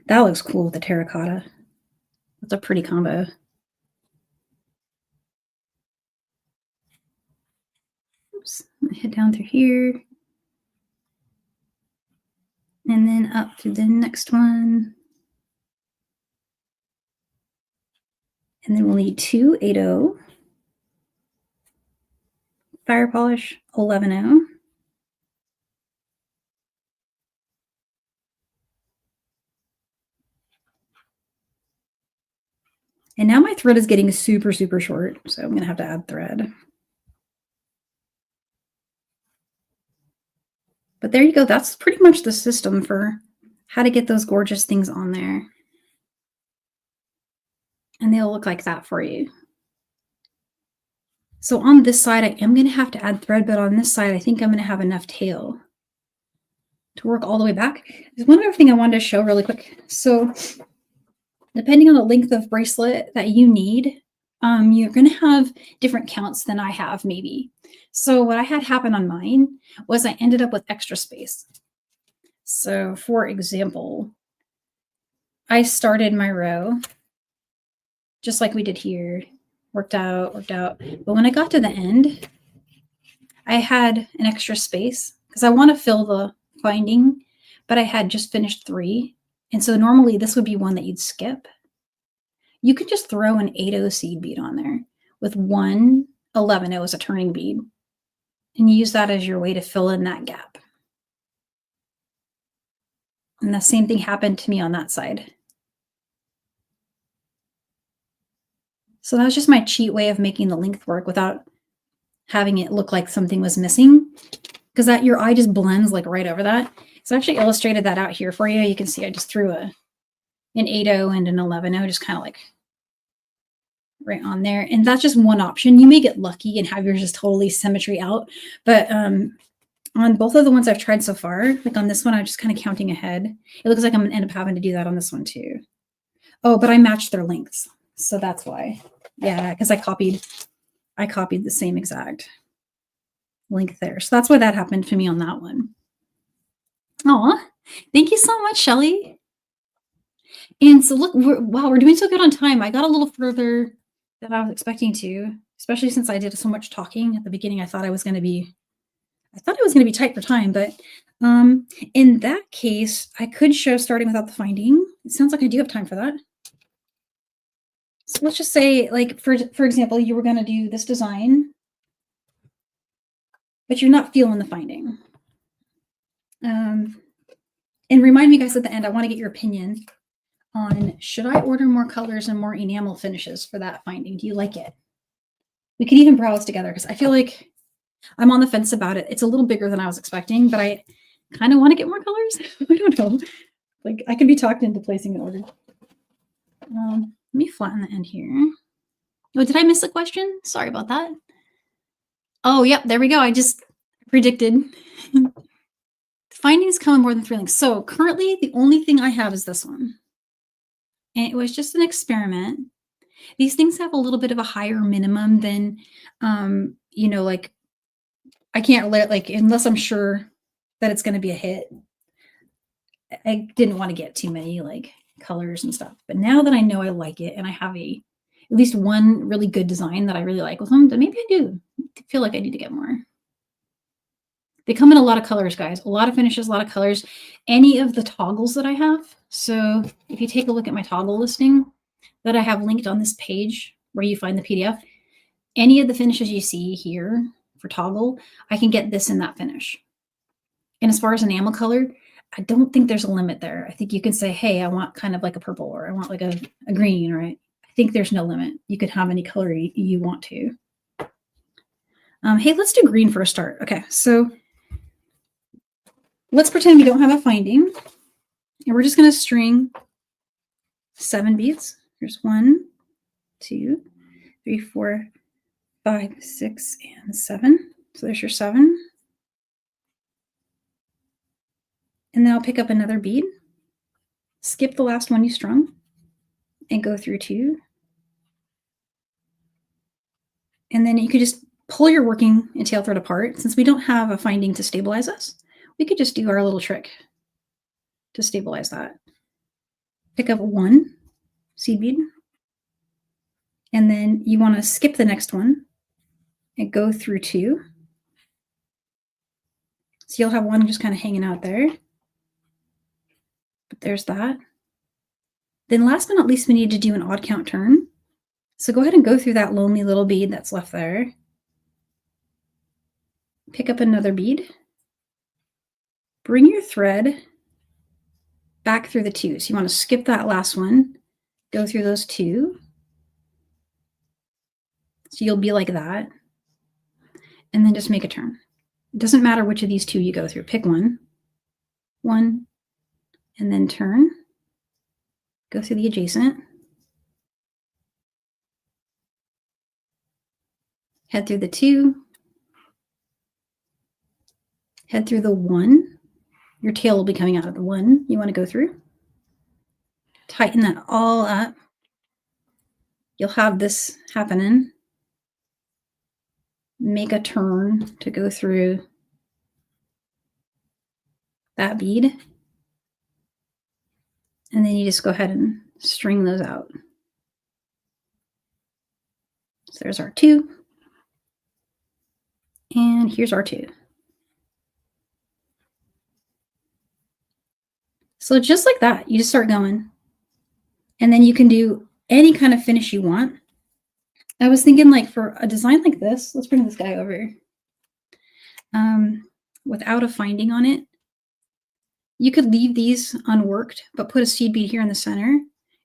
That looks cool with the terracotta. That's a pretty combo. Oops. Head down through here. And then up to the next one. And then we'll need 2 8/0, fire polish 11O, and now my thread is getting super, super short, so I'm going to have to add thread. But there you go. That's pretty much the system for how to get those gorgeous things on there. And they'll look like that for you. So on this side, I am going to have to add thread, but on this side, I think I'm going to have enough tail to work all the way back. There's one other thing I wanted to show really quick. So depending on the length of bracelet that you need, you're going to have different counts than I have maybe. So what I had happen on mine was I ended up with extra space. So for example, I started my row just like we did here, worked out. But when I got to the end, I had an extra space because I want to fill the binding, but I had just finished 3. And so normally this would be one that you'd skip. You could just throw an 8-0 seed bead on there with 1 11-0 as a turning bead and use that as your way to fill in that gap. And the same thing happened to me on that side. So that was just my cheat way of making the length work without having it look like something was missing, because that your eye just blends like right over that. So I actually illustrated that out here for you. You can see I just threw an 8-0 and an 11-0 just kind of like right on there. And that's just one option. You may get lucky and have yours just totally symmetry out. But on both of the ones I've tried so far, like on this one, I'm just kind of counting ahead. It looks like I'm going to end up having to do that on this one too. Oh, but I matched their lengths. So that's why. Yeah, because I copied the same exact length there. So that's why that happened to me on that one. Oh, thank you so much, Shelly. And so look, we're doing so good on time. I got a little further than I was expecting to, especially since I did so much talking at the beginning. I thought it was going to be tight for time, but in that case, I could show starting without the finding. It sounds like I do have time for that. So let's just say, like, for example, you were going to do this design, but you're not feeling the finding. And remind me, guys, at the end, I want to get your opinion on, should I order more colors and more enamel finishes for that finding? Do you like it? We could even browse together because I feel like I'm on the fence about it. It's a little bigger than I was expecting, but I kind of want to get more colors. I don't know. Like, I could be talked into placing an order. Let me flatten the end here. Oh, did I miss a question? Sorry about that. Oh, yep, there we go. I just predicted. Findings come in more than 3 links. So currently, the only thing I have is this one. And it was just an experiment. These things have a little bit of a higher minimum than, you know, like, I can't let, like, unless I'm sure that it's going to be a hit. I didn't want to get too many, like, colors and stuff. But now that I know I like it and I have at least one really good design that I really like with them, then maybe I do feel like I need to get more. They come in a lot of colors, guys. A lot of finishes, a lot of colors. Any of the toggles that I have. So if you take a look at my toggle listing that I have linked on this page where you find the PDF, any of the finishes you see here for toggle, I can get this in that finish. And as far as enamel color, I don't think there's a limit there. I think you can say, hey, I want kind of like a purple, or I want like a green, right? I think there's no limit. You could have any color you want to. Hey, let's do green for a start. Okay, so let's pretend we don't have a finding. And we're just going to string 7 beads. Here's 1, 2, 3, 4, 5, 6, and 7. So there's your 7. And then I'll pick up another bead, skip the last one you strung, and go through 2. And then you could just pull your working and tail thread apart. Since we don't have a finding to stabilize us, we could just do our little trick to stabilize that. Pick up 1 seed bead, and then you want to skip the next one and go through 2. So you'll have 1 just kind of hanging out there. But there's that. Then last but not least, we need to do an odd count turn. So go ahead and go through that lonely little bead that's left there. Pick up another bead. Bring your thread back through the 2. So you want to skip that last one, go through those 2. So you'll be like that. And then just make a turn. It doesn't matter which of these 2 you go through. Pick one, and then turn. Go through the adjacent. Head through the 2. Head through the 1. Your tail will be coming out of the 1 you want to go through. Tighten that all up. you'll have this happening. Make a turn to go through that bead. And then you just go ahead and string those out. So there's our 2. And here's our 2. So just like that, you just start going. And then you can do any kind of finish you want. I was thinking like for a design like this, let's bring this guy over. Without a finding on it, you could leave these unworked, but put a seed bead here in the center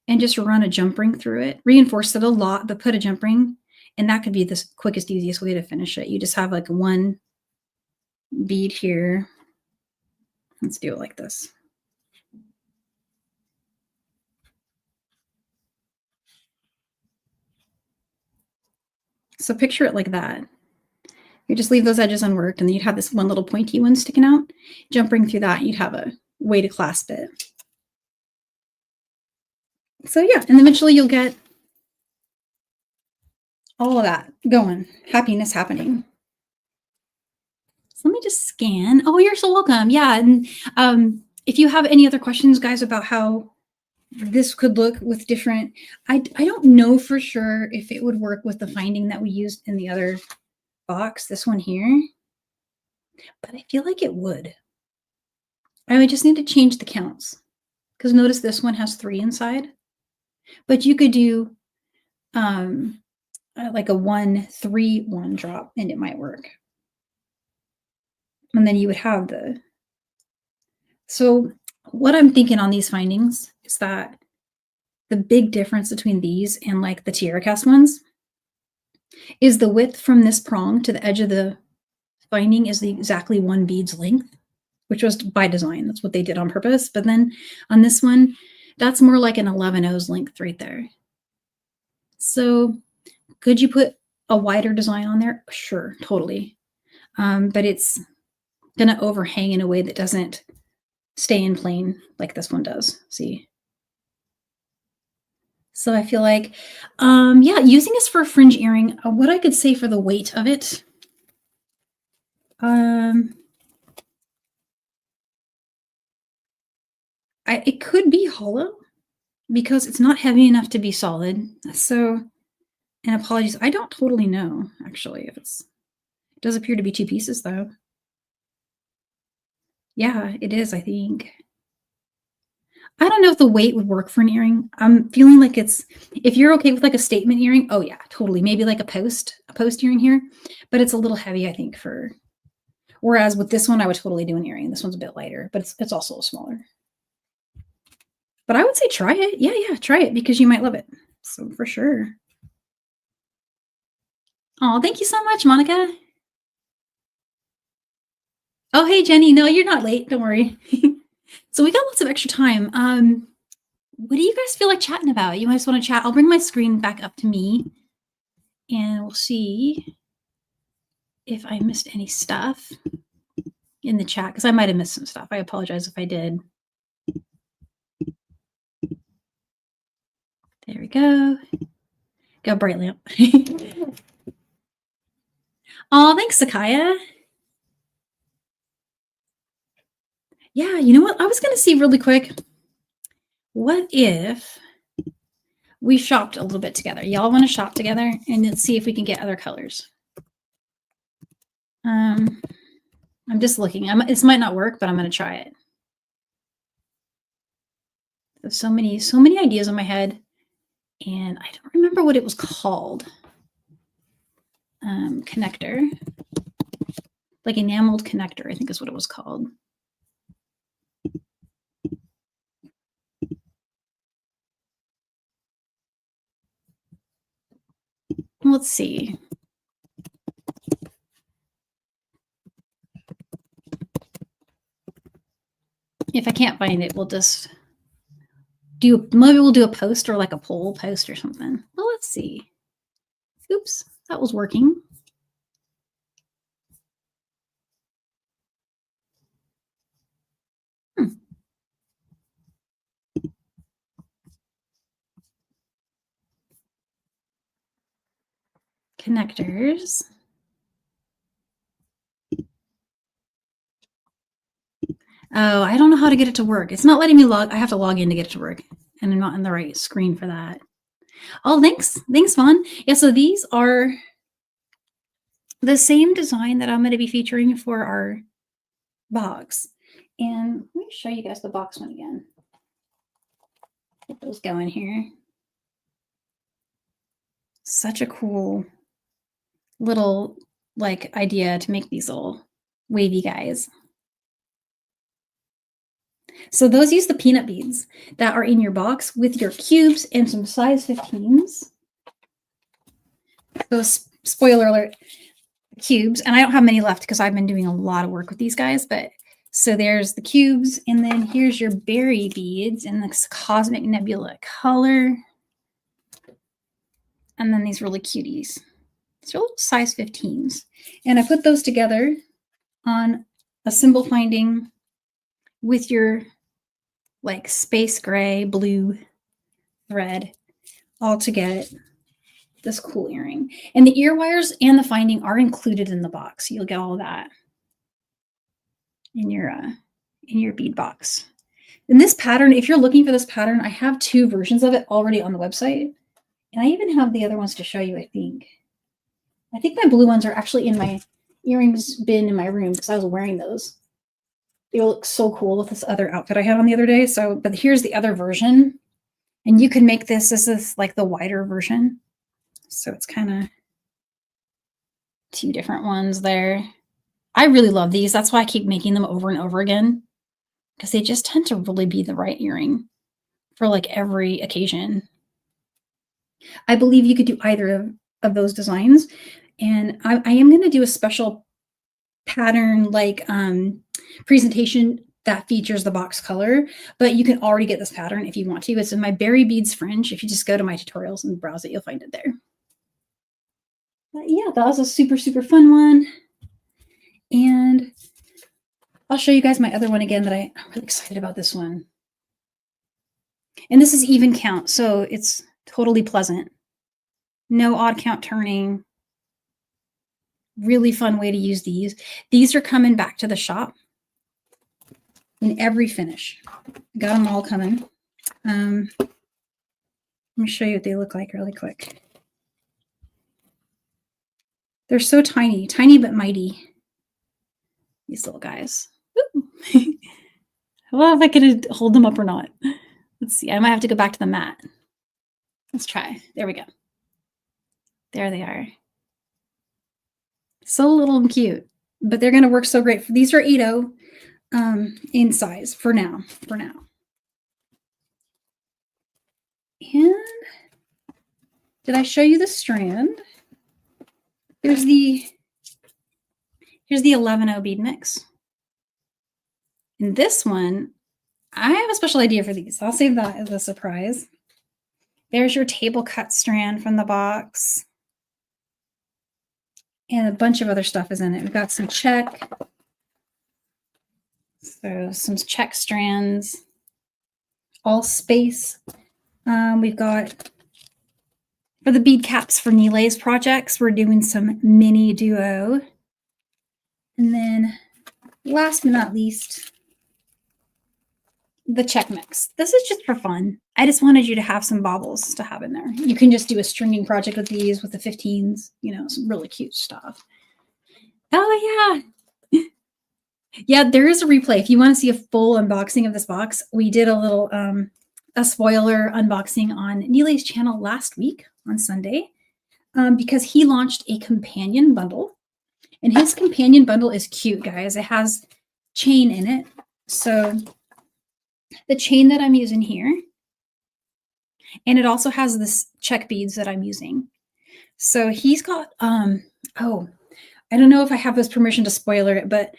and just run a jump ring through it. Reinforce it a lot, but put a jump ring, and that could be the quickest, easiest way to finish it. You just have like one bead here. Let's do it like this. So picture it like that. You just leave those edges unworked, and then you'd have this one little pointy one sticking out. Jump ring through that, and you'd have a way to clasp it. So yeah, and eventually you'll get all of that going, happiness happening. So let me just scan. Oh, you're so welcome. Yeah, and if you have any other questions, guys, about how this could look with different, I don't know for sure if it would work with the finding that we used in the other box, this one here, but I feel like it would. I would just need to change the counts, because notice this one has 3 inside, but you could do like a 1 3 1 drop and it might work. And then you would have the, so what I'm thinking on these findings is that the big difference between these and like the tiara cast ones is the width from this prong to the edge of the finding is exactly 1 bead's length, which was by design. That's what they did on purpose. But then on this one, that's more like an 11/0's length right there. So could you put a wider design on there? Sure, totally. But it's going to overhang in a way that doesn't stay in plane like this one does. See? So I feel like, yeah, using this for a fringe earring, what I could say for the weight of it, it could be hollow because it's not heavy enough to be solid. So, and apologies, I don't totally know actually if it does appear to be 2 pieces though. Yeah, it is, I think. I don't know if the weight would work for an earring. I'm feeling like it's, if you're okay with like a statement earring, oh yeah, totally. Maybe like a post earring here, but it's a little heavy, I think, for, whereas with this one, I would totally do an earring. This one's a bit lighter, but it's also smaller. But I would say try it. Yeah, try it because you might love it. So for sure. Oh, thank you so much, Monica. Oh, hey, Jenny. No, you're not late. Don't worry. So we got lots of extra time. What do you guys feel like chatting about? You guys want to chat? I'll bring my screen back up to me and we'll see if I missed any stuff in the chat, because I might have missed some stuff. I apologize if I did. There we go. Got bright lamp. Oh, thanks, Sakaya. Yeah, you know what? I was going to see really quick. What if we shopped a little bit together? Y'all want to shop together and let's see if we can get other colors. I'm just looking. This might not work, but I'm going to try it. There's so many ideas in my head, and I don't remember what it was called. Connector, like enameled connector, I think is what it was called. Let's see. If I can't find it, we'll just maybe we'll do a post or like a poll post or something. Well, let's see. Oops, that was working. connectors. Oh, I don't know how to get it to work. It's not letting me log. I have to log in to get it to work. And I'm not in the right screen for that. Oh, thanks. Thanks, Vaughn. Yeah, so these are the same design that I'm going to be featuring for our box. And let me show you guys the box one again. Get those going here. Such a cool little like idea to make these little wavy guys. So those use the peanut beads that are in your box with your cubes and some size 15s. Those, spoiler alert, cubes. And I don't have many left because I've been doing a lot of work with these guys. But so there's the cubes. And then here's your berry beads in this Cosmic Nebula color. And then these really cuties. These are little size 15s. And I put those together on a symbol finding with your like space gray, blue thread all to get this cool earring. And the ear wires and the finding are included in the box. You'll get all of that in your bead box. And this pattern, if you're looking for this pattern, I have 2 versions of it already on the website. And I even have the other ones to show you, I think. I think my blue ones are actually in my earrings bin in my room because I was wearing those. They look so cool with this other outfit I had on the other day. So, but here's the other version. And you can make this is like the wider version. So it's kind of 2 different ones there. I really love these. That's why I keep making them over and over again, because they just tend to really be the right earring for like every occasion. I believe you could do either of those designs. And I am going to do a special pattern like presentation that features the box color, but you can already get this pattern if you want to. It's in my Berry Beads Fringe. If you just go to my tutorials and browse it, you'll find it there. But yeah, that was a super, super fun one. And I'll show you guys my other one again that I'm really excited about this one. And this is even count, so it's totally pleasant. No odd count turning. Really fun way to use these. These are coming back to the shop in every finish. Got them all coming. Let me show you what they look like really quick. They're so tiny, tiny but mighty. These little guys. I love if I could hold them up or not. Let's see. I might have to go back to the mat. Let's try. There we go. There they are. So little and cute, but they're going to work so great. These are 8.0 in size for now. And did I show you the strand? Here's the 11.0 bead mix. And this one, I have a special idea for these. I'll save that as a surprise. There's your table cut strand from the box. And a bunch of other stuff is in it. We've got some check. So some check strands. All space. We've got, for the bead caps for Nilay's projects, we're doing some mini duo. And then last but not least, the check mix. This is just for fun. I just wanted you to have some baubles to have in there. You can just do a stringing project with these, with the 15s, you know, some really cute stuff. Oh yeah. Yeah, there is a replay. If you want to see a full unboxing of this box, we did a little, a spoiler unboxing on Nilay's channel last week on Sunday, because he launched a companion bundle, and his companion bundle is cute, guys. It has chain in it. So the chain that I'm using here, and it also has this check beads that I'm using. So he's got, oh, I don't know if I have this permission to spoiler it, but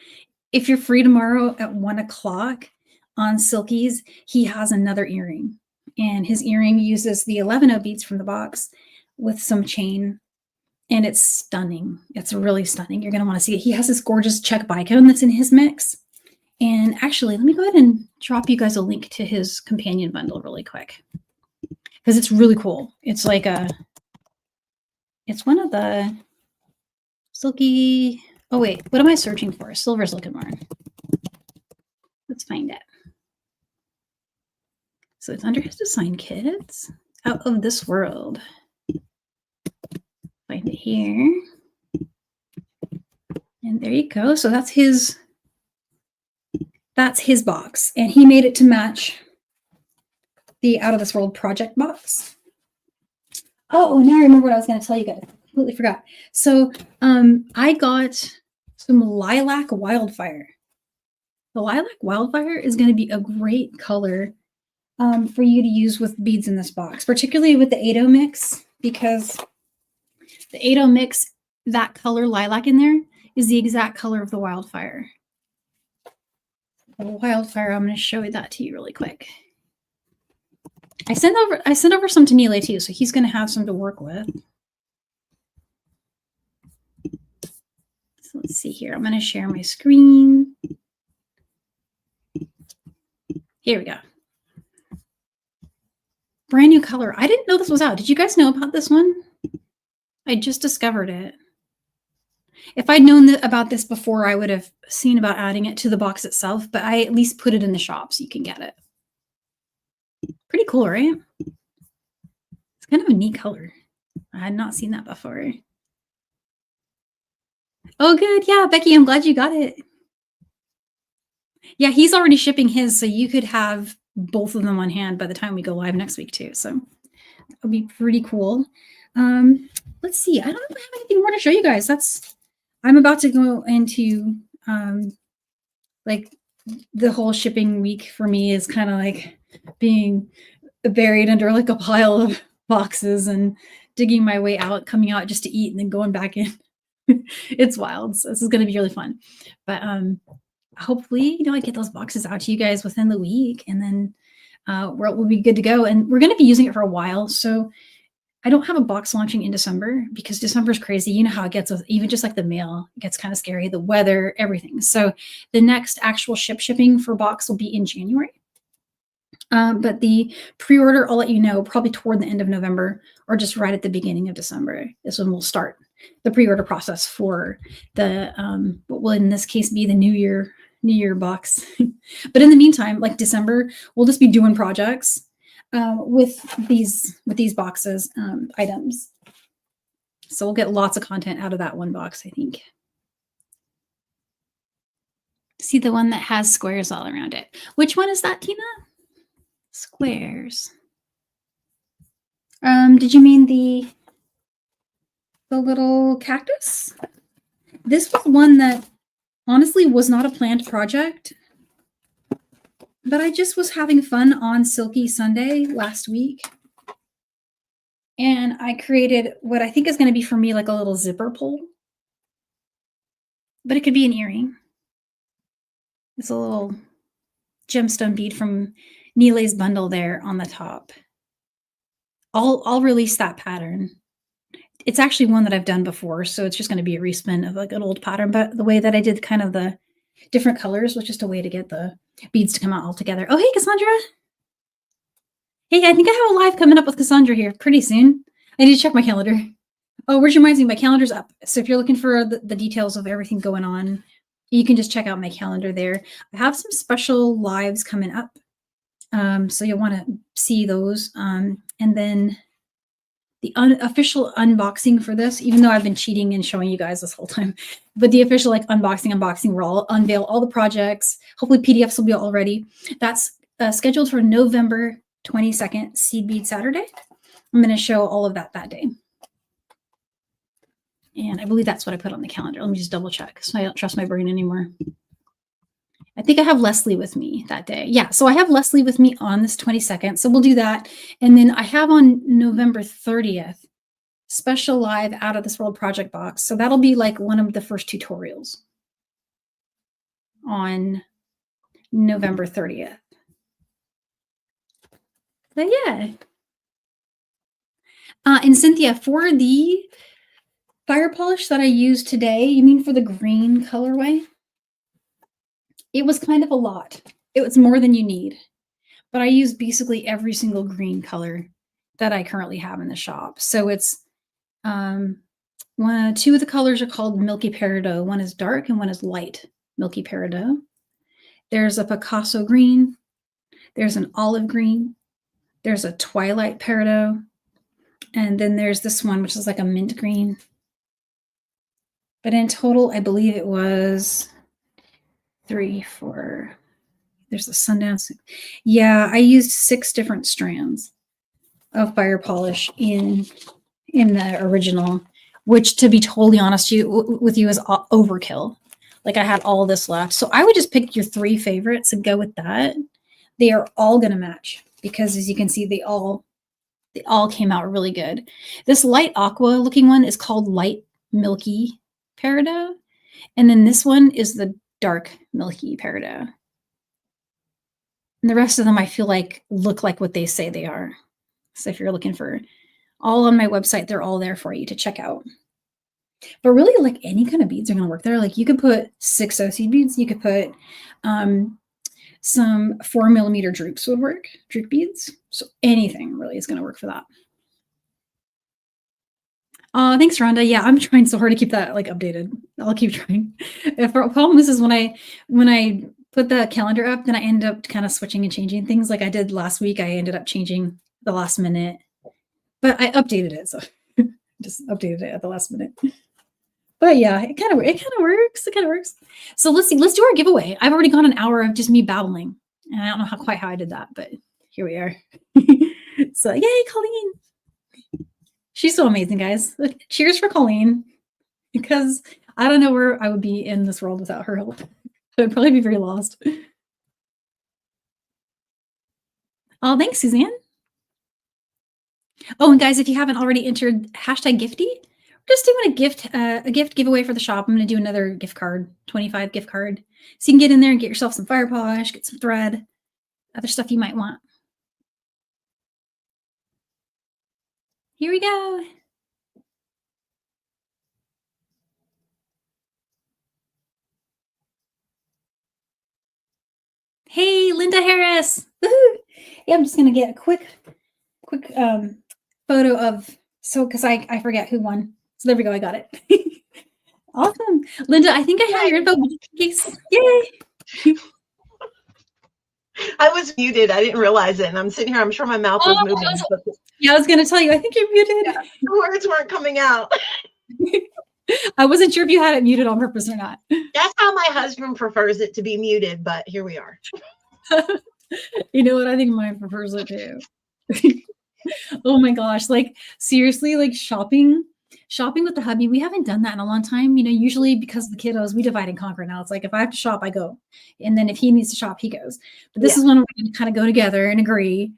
if you're free tomorrow at 1 o'clock on Silkies, he has another earring. And his earring uses the 11.0 beads from the box with some chain. And it's stunning. It's really stunning. You're going to want to see it. He has this gorgeous check bicone that's in his mix. And actually, let me go ahead and drop you guys a link to his companion bundle really quick, because it's really cool. It's like a, It's one of the silky. Oh, wait. What am I searching for? Silver Silk and Yarn. Let's find it. So it's under his design kits. Out of This World. Find it here. And there you go. So that's his box. And he made it to match the Out of This World project box. Oh, now I remember what I was going to tell you guys. Completely forgot. So I got some Lilac Wildfire. The Lilac Wildfire is going to be a great color for you to use with beads in this box, particularly with the 8-0 mix, because the 8-0 mix, that color lilac in there is the exact color of the Wildfire. The Wildfire, I'm going to show that to you really quick. I sent over some to Neil too, so he's going to have some to work with. So let's see here. I'm going to share my screen. Here we go. Brand new color. I didn't know this was out. Did you guys know about this one? I just discovered it. If I'd known about this before, I would have seen about adding it to the box itself, but I at least put it in the shop so you can get it. Pretty cool, right? It's kind of a neat color. I had not seen that before. Oh, good. Yeah, Becky, I'm glad you got it. Yeah, he's already shipping his, so you could have both of them on hand by the time we go live next week too. So that would be pretty cool. Let's see. I don't know if I have anything more to show you guys. I'm about to go into like the whole shipping week for me is kind of like being buried under like a pile of boxes and digging my way out, coming out just to eat and then going back in. It's wild. So this is going to be really fun. But hopefully, I get those boxes out to you guys within the week, and then we'll be good to go. And we're going to be using it for a while. So I don't have a box launching in December because December is crazy. You know how it gets with even just like the mail. It gets kind of scary, the weather, everything. So the next actual shipping for box will be in January. But the pre-order, I'll let you know probably toward the end of November or just right at the beginning of December is when we'll start the pre-order process for the what will in this case be the New Year box. But in the meantime, like December, we'll just be doing projects with these boxes items. So we'll get lots of content out of that one box, I think. See the one that has squares all around it. Which one is that, Tina? Squares. Did you mean the little cactus? This was one that honestly was not a planned project, but I just was having fun on Silky Sunday last week. And I created what I think is going to be for me like a little zipper pull, but it could be an earring. It's a little gemstone bead from Nile's bundle there on the top. I'll release that pattern. It's actually one that I've done before, so it's just going to be a respin of like an old pattern, but the way that I did kind of the different colors was just a way to get the beads to come out all together. Oh, hey, Cassandra. Hey, I think I have a live coming up with Cassandra here pretty soon. I need to check my calendar. Oh, which reminds me, my calendar's up. So if you're looking for the details of everything going on, you can just check out my calendar there. I have some special lives coming up. So you'll want to see those. And then the official unboxing for this, even though I've been cheating and showing you guys this whole time, but the official like unboxing where I'll unveil all the projects. Hopefully PDFs will be all ready. That's scheduled for November 22nd, Seed Bead Saturday. I'm going to show all of that day. And I believe that's what I put on the calendar. Let me just double check so I don't trust my brain anymore. I think I have Leslie with me that day. Yeah, so I have Leslie with me on this 22nd. So we'll do that. And then I have on November 30th, special live Out of This World project box. So that'll be like one of the first tutorials on November 30th. But yeah. And Cynthia, for the fire polish that I used today, you mean for the green colorway? It was kind of a lot. It was more than you need. But I used basically every single green color that I currently have in the shop. So it's Two of the colors are called Milky Peridot. One is dark and one is light Milky Peridot. There's a Picasso green. There's an olive green. There's a Twilight Peridot. And then there's this one, which is like a mint green. But in total, I believe it was 3, 4. There's the Sundance. Yeah, I used 6 different strands of fire polish in the original, which, to be totally honest with you, is overkill. Like, I had all this left. So I would just pick your 3 favorites and go with that. They are all going to match because, as you can see, they all came out really good. This light aqua looking one is called Light Milky Peridot. And then this one is the dark Milky Peridot. And the rest of them, I feel like, look like what they say they are. So if you're looking for all on my website, they're all there for you to check out. But really, like, any kind of beads are going to work there. Like, you could put 6 OC beads. You could put some 4mm droops would work, droop beads. So anything really is going to work for that. Thanks, Rhonda. Yeah, I'm trying so hard to keep that like updated. I'll keep trying. The problem is when I put the calendar up, then I end up kind of switching and changing things. Like I did last week, I ended up changing the last minute, but I updated it, so just updated it at the last minute. But yeah, it kind of works. It kind of works. So let's see. Let's do our giveaway. I've already gone an hour of just me babbling, and I don't know quite how I did that, but here we are. So yay, Colleen! She's so amazing, guys. Cheers for Colleen, because I don't know where I would be in this world without her help. I'd probably be very lost. Oh, thanks, Suzanne. Oh, and guys, if you haven't already entered #Gifty, we're just doing a gift giveaway for the shop. I'm going to do another gift card, 25 gift card. So you can get in there and get yourself some fire polish, get some thread, other stuff you might want. Here we go. Hey, Linda Harris. Woohoo. Yeah, I'm just going to get a quick photo of, because I forget who won. So there we go. I got it. Awesome. Linda, I think I have your info. Yay. I was muted. I didn't realize it. And I'm sitting here. I'm sure my mouth was moving. Yeah, I was going to tell you. I think you're muted. Yeah, the words weren't coming out. I wasn't sure if you had it muted on purpose or not. That's how my husband prefers it to be muted, but here we are. You know what? I think mine prefers it too. Oh my gosh. Like, seriously, like shopping with the hubby, we haven't done that in a long time. You know, usually because of the kiddos, we divide and conquer now. It's like, if I have to shop, I go. And then if he needs to shop, he goes. But this is when we're going to kind of go together and agree.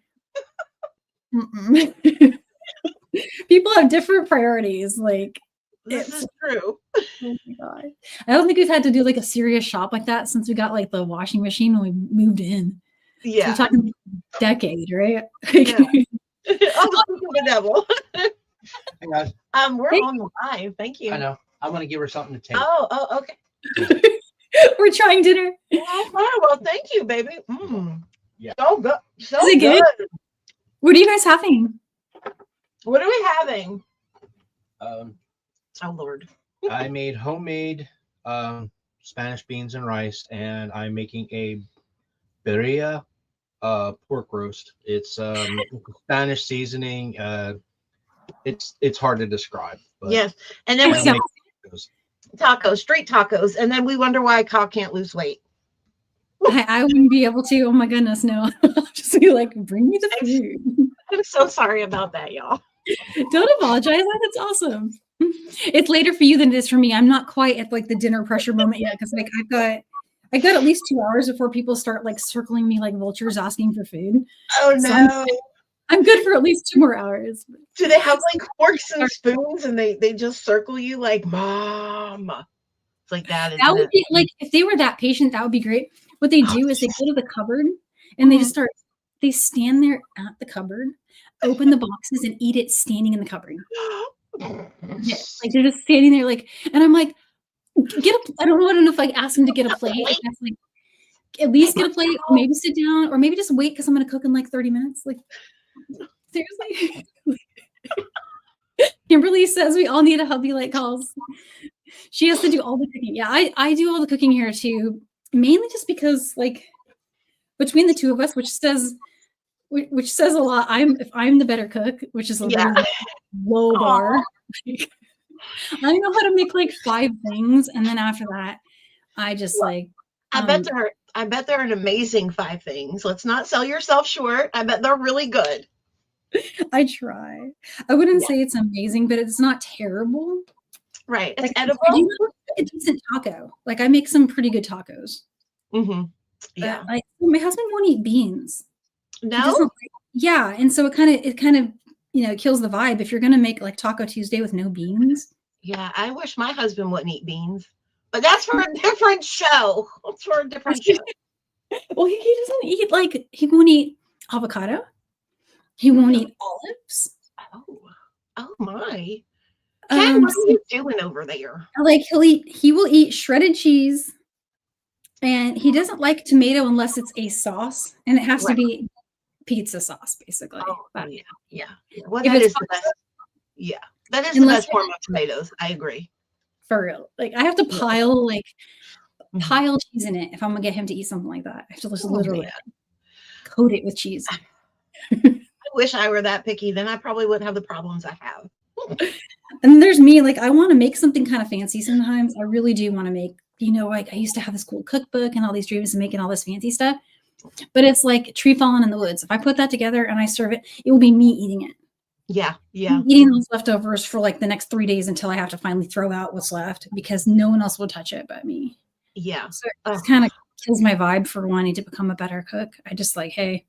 People have different priorities. Like, this is true. Oh my god. I don't think we've had to do like a serious shop like that since we got like the washing machine when we moved in. Yeah. So we're talking a decade, right? Yeah. Oh, the devil. Hey guys. We're on live. Thank you. I know. I'm gonna give her something to take. Oh, okay. We're trying dinner. Oh, well, thank you, baby. Yeah. So good. So Is it good. What are you guys having? What are we having? Um, Oh Lord. I made homemade Spanish beans and rice, and I'm making a birria pork roast. It's Spanish seasoning. It's hard to describe. But Yes, and then we got tacos. tacos, street tacos, and then we wonder why Kyle can't lose weight. I wouldn't be able to. Oh my goodness, no. I'll just be like, bring me the food. I'm so sorry about that, y'all. Don't apologize. That's awesome. It's later for you than it is for me. I'm not quite at like the dinner pressure moment yet because like I got at least 2 hours before people start like circling me like vultures asking for food. Oh no. So I'm good for at least 2 more hours. Do they have like forks and spoons and they just circle you like mom? It's like that. That would be like, if they were that patient, that would be great. What they do is they go to the cupboard and they just they stand there at the cupboard, open the boxes and eat it standing in the cupboard. Yeah, like they're just standing there like, and I'm like, I don't know if I ask them to get a plate. That's like, at least get a plate, or maybe sit down, or maybe just wait because I'm going to cook in like 30 minutes. Like, seriously. Kimberly says we all need a hubby like calls. She has to do all the cooking. Yeah, I do all the cooking here too, mainly just because like between the two of us, which says a lot. If I'm the better cook, which is a Yeah. very low bar. Aw. I know how to make like 5 things, and then after that, I just like. I bet they're an amazing 5 things. Let's not sell yourself short. I bet they're really good. I try. I wouldn't say it's amazing, but it's not terrible. Right. It's Like edible. I do a decent taco. Like I make some pretty good tacos. Mm-hmm. Yeah. Like my husband won't eat beans. No. Yeah, and so it kind of kills the vibe if you're gonna make like Taco Tuesday with no beans. Yeah, I wish my husband wouldn't eat beans, but that's for a different show. It's for a different show. Well, he doesn't eat he won't eat avocado. He won't eat olives. Oh my. Ken, what are you doing over there? Like he will eat shredded cheese, and he doesn't like tomato unless it's a sauce, and it has to be pizza sauce, basically. Oh, yeah. Well, that is the best. Yeah, that is the best form of tomatoes. I agree. For real. Like I have to pile cheese in it if I'm gonna get him to eat something like that. I have to just literally coat it with cheese. I wish I were that picky. Then I probably wouldn't have the problems I have. And there's me, like I want to make something kind of fancy sometimes. I really do want to make, like I used to have this cool cookbook and all these dreams of making all this fancy stuff. But it's like tree falling in the woods. If I put that together and I serve it, it will be me eating it. Yeah. Eating those leftovers for like the next 3 days until I have to finally throw out what's left because no one else will touch it but me. Yeah. So it kind of kills my vibe for wanting to become a better cook. I just like, hey,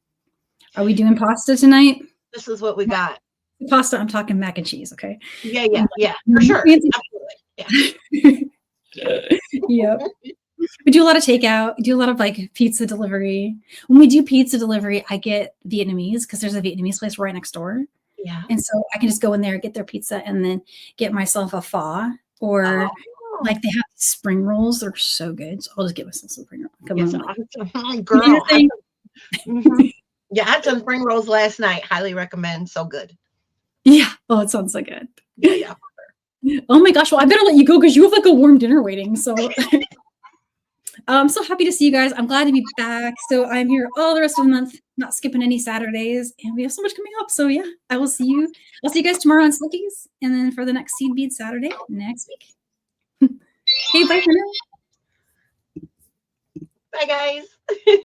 are we doing pasta tonight? This is what we got. Pasta, I'm talking mac and cheese, okay? Yeah, for sure. Absolutely. Yeah. Yep. We do a lot of takeout. We do a lot of like pizza delivery. When we do pizza delivery, I get Vietnamese because there's a Vietnamese place right next door. Yeah. And so I can just go in there, get their pizza, and then get myself a pho. Or like they have spring rolls. They're so good. So I'll just get myself some spring rolls. Come on, girl. Yeah, I had some spring rolls last night. Highly recommend. So good. Yeah. Oh, it sounds so good. Yeah. Oh my gosh. Well, I better let you go because you have like a warm dinner waiting. So I'm so happy to see you guys. I'm glad to be back. So I'm here all the rest of the month, not skipping any Saturdays, and we have so much coming up. So yeah, I will see you. I'll see you guys tomorrow on Slickies, and then for the next Seed Bead Saturday next week. Hey, bye for now. Bye, guys.